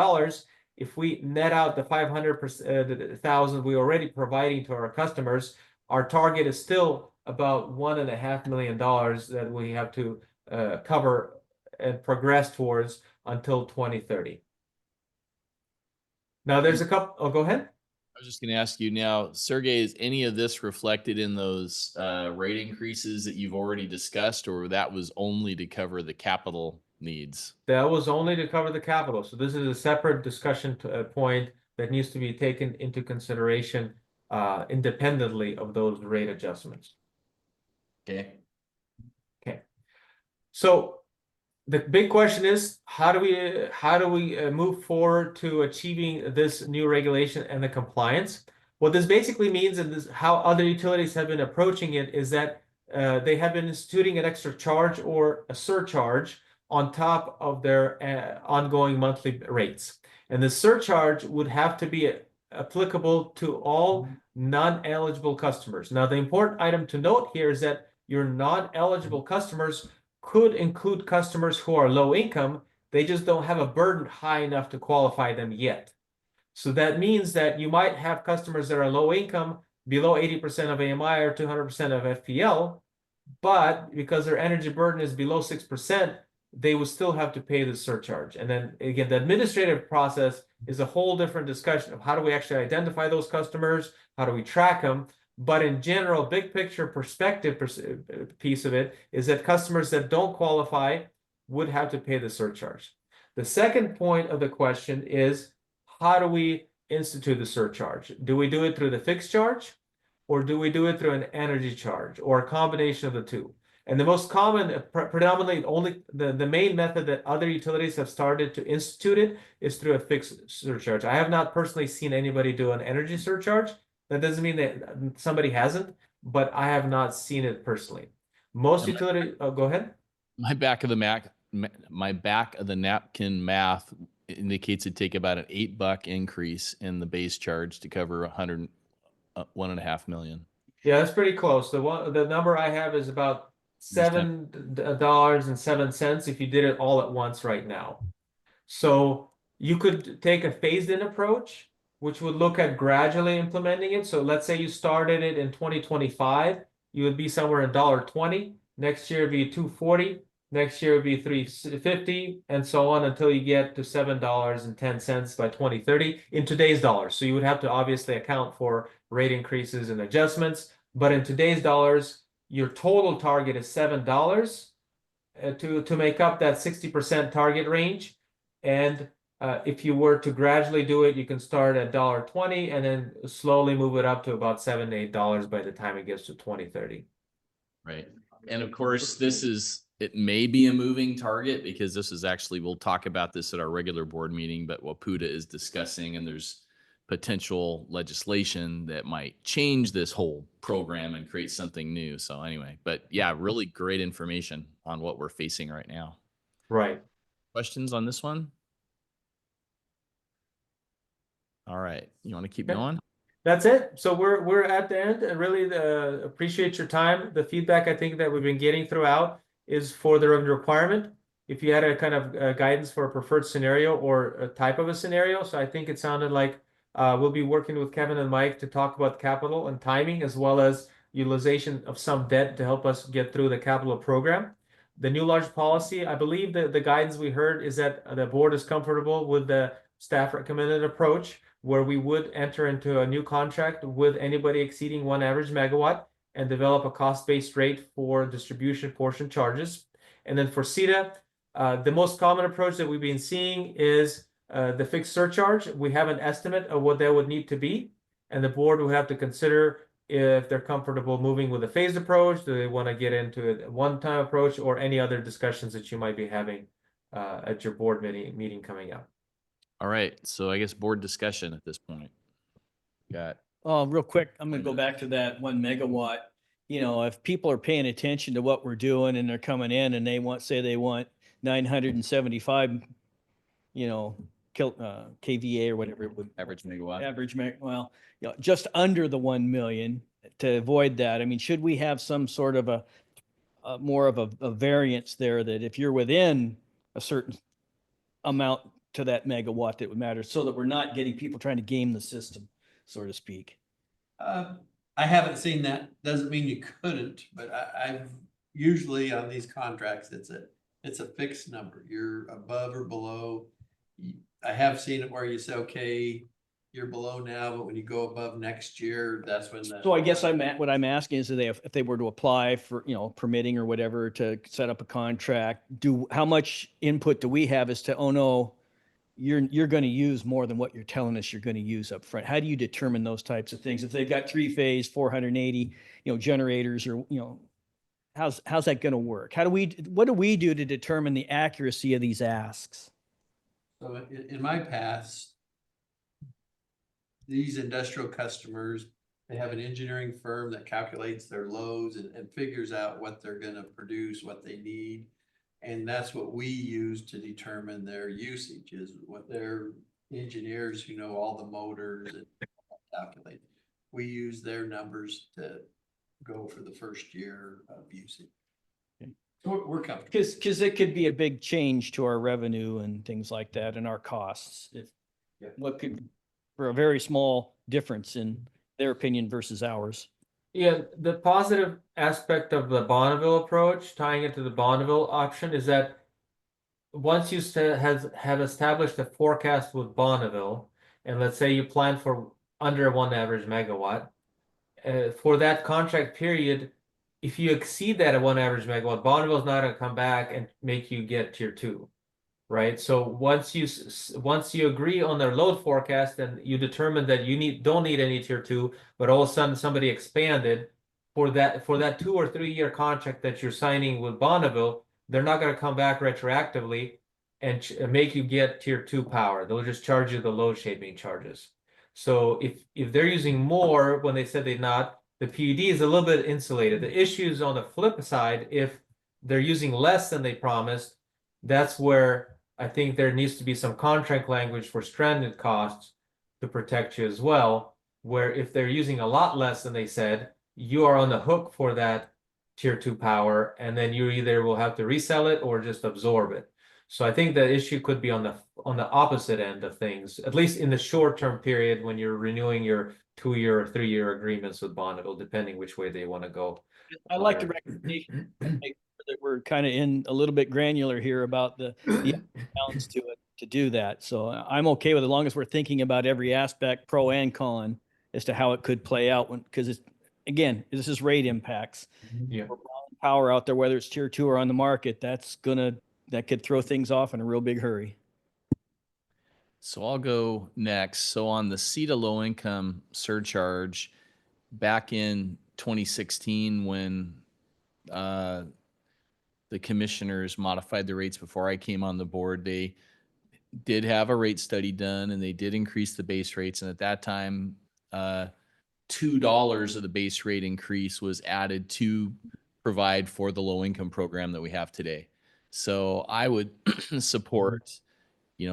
if we net out the 500,000 we're already providing to our customers, our target is still about $1.5 million that we have to cover and progress towards until 2030. Now there's a couple, oh, go ahead. I was just going to ask you now, Sergey, is any of this reflected in those rate increases that you've already discussed, or that was only to cover the capital needs? That was only to cover the capital. So this is a separate discussion point that needs to be taken into consideration independently of those rate adjustments. Okay. Okay. So the big question is, how do we move forward to achieving this new regulation and the compliance? What this basically means, and this how other utilities have been approaching it, is that they have been instituting an extra charge or a surcharge on top of their ongoing monthly rates. And the surcharge would have to be applicable to all non-eligible customers. Now, the important item to note here is that your non-eligible customers could include customers who are low income. They just don't have a burden high enough to qualify them yet. So that means that you might have customers that are low income, below 80% of AMI or 200% of FPL, but because their energy burden is below 6%, they will still have to pay the surcharge. And then again, the administrative process is a whole different discussion of how do we actually identify those customers? How do we track them? But in general, big picture perspective piece of it is that customers that don't qualify would have to pay the surcharge. The second point of the question is, how do we institute the surcharge? Do we do it through the fixed charge, or do we do it through an energy charge, or a combination of the two? And the most common, predominantly only the main method that other utilities have started to institute it is through a fixed surcharge. I have not personally seen anybody do an energy surcharge. That doesn't mean that somebody hasn't, but I have not seen it personally. Most utilities, oh, go ahead. My back of the napkin math indicates it'd take about an $8 increase in the base charge to cover $1.5 million. Yeah, that's pretty close. The number I have is about $7.07 if you did it all at once right now. So you could take a phased-in approach, which would look at gradually implementing it. So let's say you started it in 2025, you would be somewhere in $1.20. Next year it'd be $2.40. Next year it'd be $3.50, and so on until you get to $7.10 by 2030 in today's dollars. So you would have to obviously account for rate increases and adjustments. But in today's dollars, your total target is $7 to make up that 60% target range. And if you were to gradually do it, you can start at $1.20 and then slowly move it up to about $7 to $8 by the time it gets to 2030. Right. And of course, it may be a moving target because this is actually, we'll talk about this at our regular board meeting, but WAPUTA is discussing, and there's potential legislation that might change this whole program and create something new. So anyway, but yeah, really great information on what we're facing right now. Right. Questions on this one? All right. You want to keep Okay. going? That's it. So we're at the end, and really appreciate your time. The feedback I think that we've been getting throughout is for the requirement. If you had a kind of guidance for a preferred scenario or a type of a scenario, so I think it sounded like we'll be working with Kevin and Mike to talk about capital and timing, as well as utilization of some debt to help us get through the capital program. The new large policy, I believe that the guidance we heard is that the board is comfortable with the staff recommended approach, where we would enter into a new contract with anybody exceeding 1 average megawatt and develop a cost-based rate for distribution portion charges. And then for CETA, the most common approach that we've been seeing is the fixed surcharge. We have an estimate of what that would need to be, and the board will have to consider if they're comfortable moving with a phased approach. Do they want to get into a one-time approach, or any other discussions that you might be having at your board meeting coming up? All right. So I guess board discussion at this point. Got Real quick, I'm gonna go back to that 1 megawatt. You know, if people are paying attention to what we're doing and they're coming in and they say they want 975, you know, kVA or whatever it would average megawatt. average, well, you know, just under the 1 million to avoid that. I mean, should we have some sort of a more of a variance there, that if you're within a certain amount to that megawatt, that would matter, so that we're not getting people trying to game the system, so to speak? I haven't seen that. Doesn't mean you couldn't, but I've usually on these contracts, it's a fixed number. You're above or below. I have seen it where you say, okay, you're below now, but when you go above next year, that's when So I guess what I'm asking is, if they were to apply for, you know, permitting or whatever to set up a contract, how much input do we have as to, oh no, you're going to use more than what you're telling us you're going to use up front? How do you determine those types of things? If they've got 3-phase, 480, you know, generators, or, you know, how's that going to work? What do we do to determine the accuracy of these asks? So in my past, these industrial customers, they have an engineering firm that calculates their loads and figures out what they're going to produce, what they need. And that's what we use to determine their usage, is what their engineers who know all the motors and calculate. We use their numbers to go for the first year of usage. Okay. So we're comfortable. Because it could be a big change to our revenue and things like that, and our costs. What could, for a very small difference in their opinion versus ours. Yeah, the positive aspect of the Bonneville approach, tying it to the Bonneville option, is that once you have established a forecast with Bonneville, and let's say you plan for under 1 average megawatt, for that contract period, if you exceed that at 1 average megawatt, Bonneville is not going to come back and make you get tier 2. Right. So once you agree on their load forecast and you determine that you don't need any tier 2, but all of a sudden somebody expanded for that 2 or 3 year contract that you're signing with Bonneville, they're not going to come back retroactively and make you get tier 2 power. They'll just charge you the load shaping charges. So if they're using more when they said they're not, the PUD is a little bit insulated. The issue is on the flip side, if they're using less than they promised, that's where I think there needs to be some contract language for stranded costs to protect you as well, where if they're using a lot less than they said, you are on the hook for that tier 2 power, and then you either will have to resell it or just absorb it. So I think the issue could be on the opposite end of things, at least in the short-term period when you're renewing your 2-year or 3-year agreements with Bonneville, depending which way they want to go. I like the recommendation that we're kind of in a little bit granular here about the balance to it to do that. So I'm okay with it, as long as we're thinking about every aspect, pro and con, as to how it could play out when, because it's, again, this is rate impacts. Yeah. Power out there, whether it's tier 2 or on the market, that could throw things off in a real big hurry. So I'll go next. So on the CETA low income surcharge, back in 2016, when the commissioners modified the rates before I came on the board, they did have a rate study done and they did increase the base rates. And at that time, $2 of the base rate increase was added to provide for the low income program that we have today. So I would support,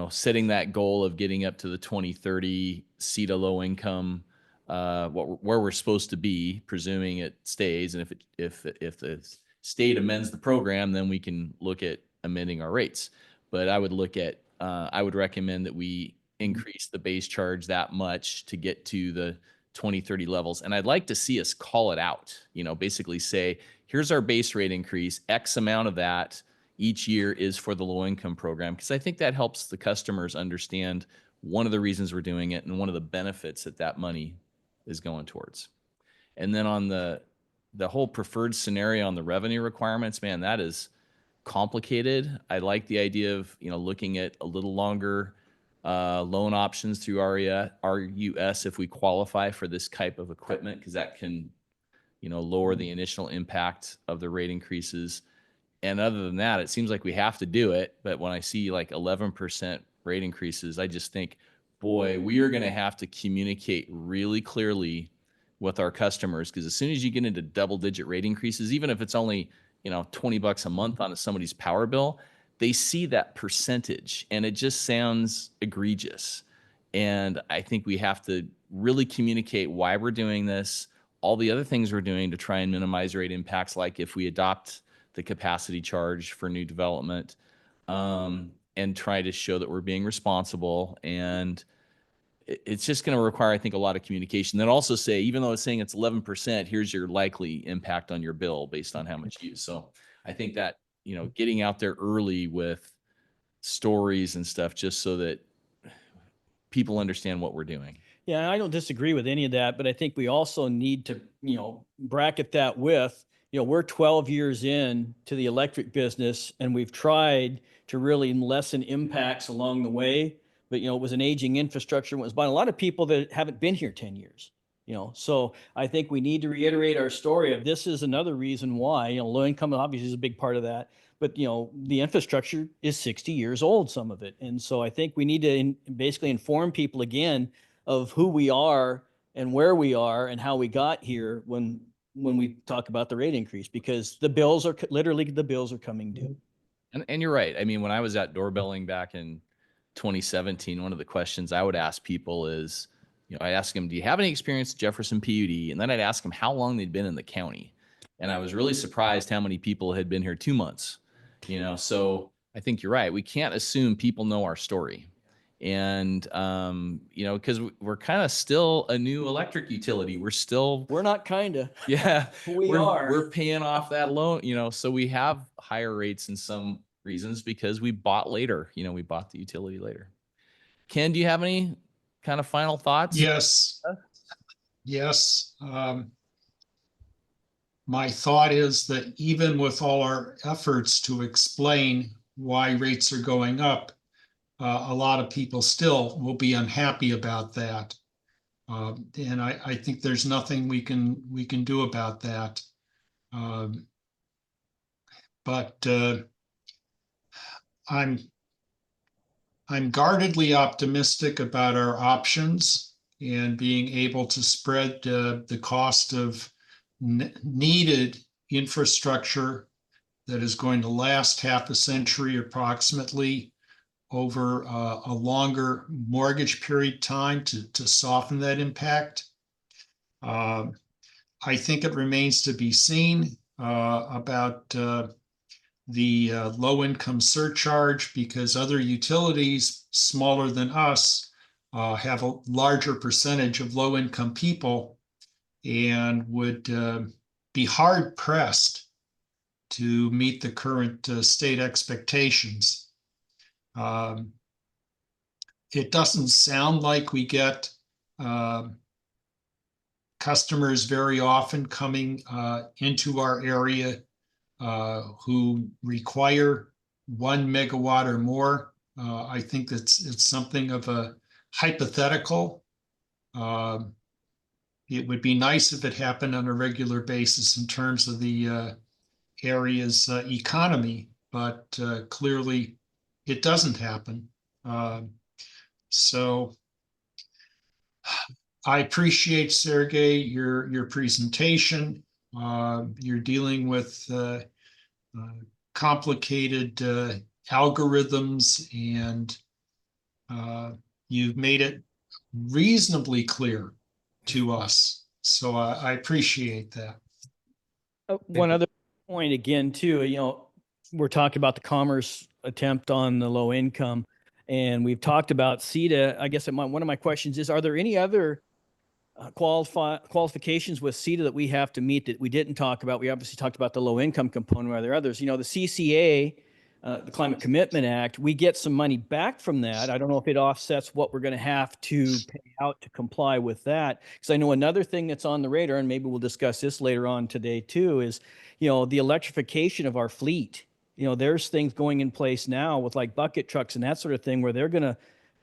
setting that goal of getting up to the 2030 CETA low income, where we're supposed to be, presuming it stays. And if the state amends the program, then we can look at amending our rates. But I would I would recommend that we increase the base charge that much to get to the 2030 levels. And I'd like to see us call it out, basically say, here's our base rate increase, X amount of that each year is for the low income program. Because I think that helps the customers understand one of the reasons we're doing it and one of the benefits that money is going towards. And then on the whole preferred scenario on the revenue requirements, man, that is complicated. I like the idea of, looking at a little longer loan options through RUS if we qualify for this type of equipment, because that can, lower the initial impact of the rate increases. And other than that, it seems like we have to do it. But when I see like 11% rate increases, I just think, boy, we are going to have to communicate really clearly with our customers, because as soon as you get into double-digit rate increases, even if it's only, $20 a month on somebody's power bill, they see that percentage and it just sounds egregious. And I think we have to really communicate why we're doing this, all the other things we're doing to try and minimize rate impacts, like if we adopt the capacity charge for new development, and try to show that we're being responsible. And it's just going to require, I think, a lot of communication. Then also say, even though it's saying it's 11%, here's your likely impact on your bill based on how much use. So I think that, getting out there early with stories and stuff, just so that people understand what we're doing. Yeah, I don't disagree with any of that, but I think we also need to, bracket that with, we're 12 years in to the electric business, and we've tried to really lessen impacts along the way. But, it was an aging infrastructure. It was by a lot of people that haven't been here 10 years, So I think we need to reiterate our story of this is another reason why, low income obviously is a big part of that. But, the infrastructure is 60 years old, some of it. And so I think we need to basically inform people again of who we are and where we are and how we got here when we talk about the rate increase, because the bills are coming due. And you're right. I mean, when I was at doorbelling back in 2017, one of the questions I would ask people is, I ask them, do you have any experience at Jefferson PUD? And then I'd ask them how long they'd been in the county. And I was really surprised how many people had been here 2 months, so I think you're right. We can't assume people know our story. And, because we're kind of still a new electric utility. We're not kind of. Yeah, are. We're paying off that loan, so we have higher rates in some reasons because we bought later, we bought the utility later. Ken, do you have any kind of final thoughts? Yes. My thought is that even with all our efforts to explain why rates are going up, a lot of people still will be unhappy about that. And I think there's nothing we can do about that. But I'm guardedly optimistic about our options and being able to spread the cost of needed infrastructure that is going to last half a century approximately over a longer mortgage period time to soften that impact. I think it remains to be seen about the low income surcharge because other utilities smaller than us have a larger percentage of low income people and would be hard pressed to meet the current state expectations. It doesn't sound like we get customers very often coming into our area who require 1 megawatt or more. I think it's something of a hypothetical. It would be nice if it happened on a regular basis in terms of the area's economy, but clearly it doesn't happen. So I appreciate, Sergey, your presentation. You're dealing with complicated algorithms, and you've made it reasonably clear to us. So I appreciate that. One other point again, too, we're talking about the commerce attempt on the low income, and we've talked about CETA. I guess one of my questions is, are there any other qualifications with CETA that we have to meet that we didn't talk about? We obviously talked about the low income component. Are there others? The CCA, the Climate Commitment Act, we get some money back from that. I don't know if it offsets what we're going to have to pay out to comply with that. Because I know another thing that's on the radar, and maybe we'll discuss this later on today too, is, the electrification of our fleet. There's things going in place now with like bucket trucks and that sort of thing where they're going to,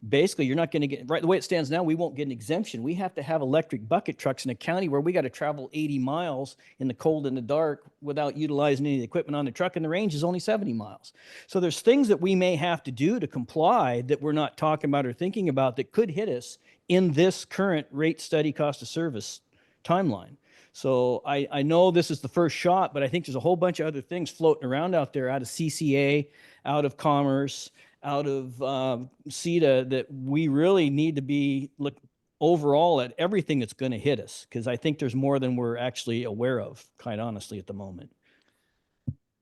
basically, you're not going to get, right the way it stands now, we won't get an exemption. We have to have electric bucket trucks in a county where we got to travel 80 miles in the cold and the dark without utilizing any of the equipment on the truck, and the range is only 70 miles. So there's things that we may have to do to comply that we're not talking about or thinking about that could hit us in this current rate study cost of service timeline. So I know this is the first shot, but I think there's a whole bunch of other things floating around out there, out of CCA, out of commerce, out of CETA, that we really need to be look overall at everything that's going to hit us, because I think there's more than we're actually aware of, quite honestly, at the moment.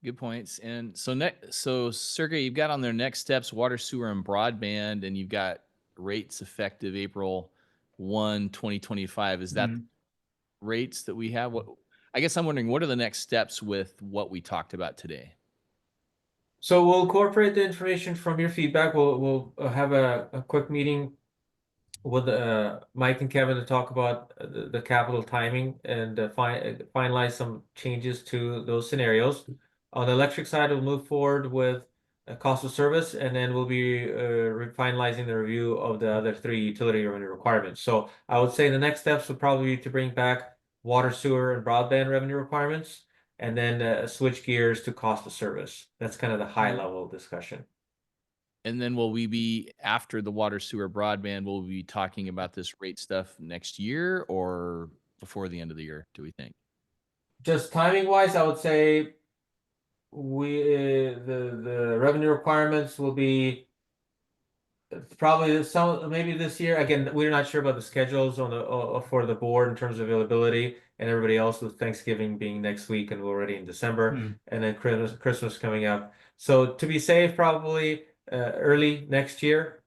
Good points. And so Sergey, you've got on there next steps, water, sewer, and broadband, and you've got rates effective April 1, 2025. Is that rates that we have? I guess I'm wondering, what are the next steps with what we talked about today? So we'll incorporate the information from your feedback. We'll have a quick meeting with Mike and Kevin to talk about the capital timing and finalize some changes to those scenarios. On the electric side, we'll move forward with a cost of service, and then we'll be finalizing the review of the other 3 utility revenue requirements. So I would say the next steps would probably be to bring back water, sewer, and broadband revenue requirements, and then switch gears to cost of service. That's kind of the high level discussion. And then will we be, after the water, sewer, broadband, will we be talking about this rate stuff next year or before the end of the year, do we think? Just timing wise, I would say the revenue requirements will be probably maybe this year. Again, we're not sure about the schedules on the for the board in terms of availability and everybody else, with Thanksgiving being next week and we're already in December, and then Christmas coming up. So to be safe, probably early next year,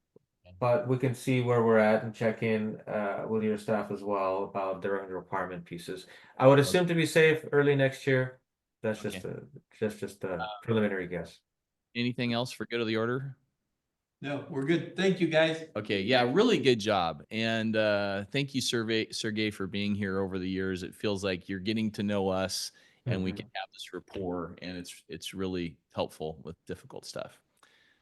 but we can see where we're at and check in with your staff as well about the revenue requirement pieces. I would assume, to be safe, early next year. That's just a preliminary guess. Anything else for good of the order? No, we're good. Thank you, guys. Okay, yeah, really good job. And thank you, Sergey, for being here over the years. It feels like you're getting to know us, and we can have this rapport, and it's really helpful with difficult stuff.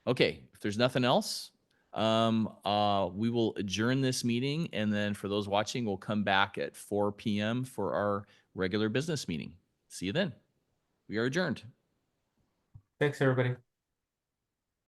Okay, if there's nothing else, we will adjourn this meeting, and then for those watching, we'll come back at 4 p.m. for our regular business meeting. See you then. We are adjourned. Thanks, everybody.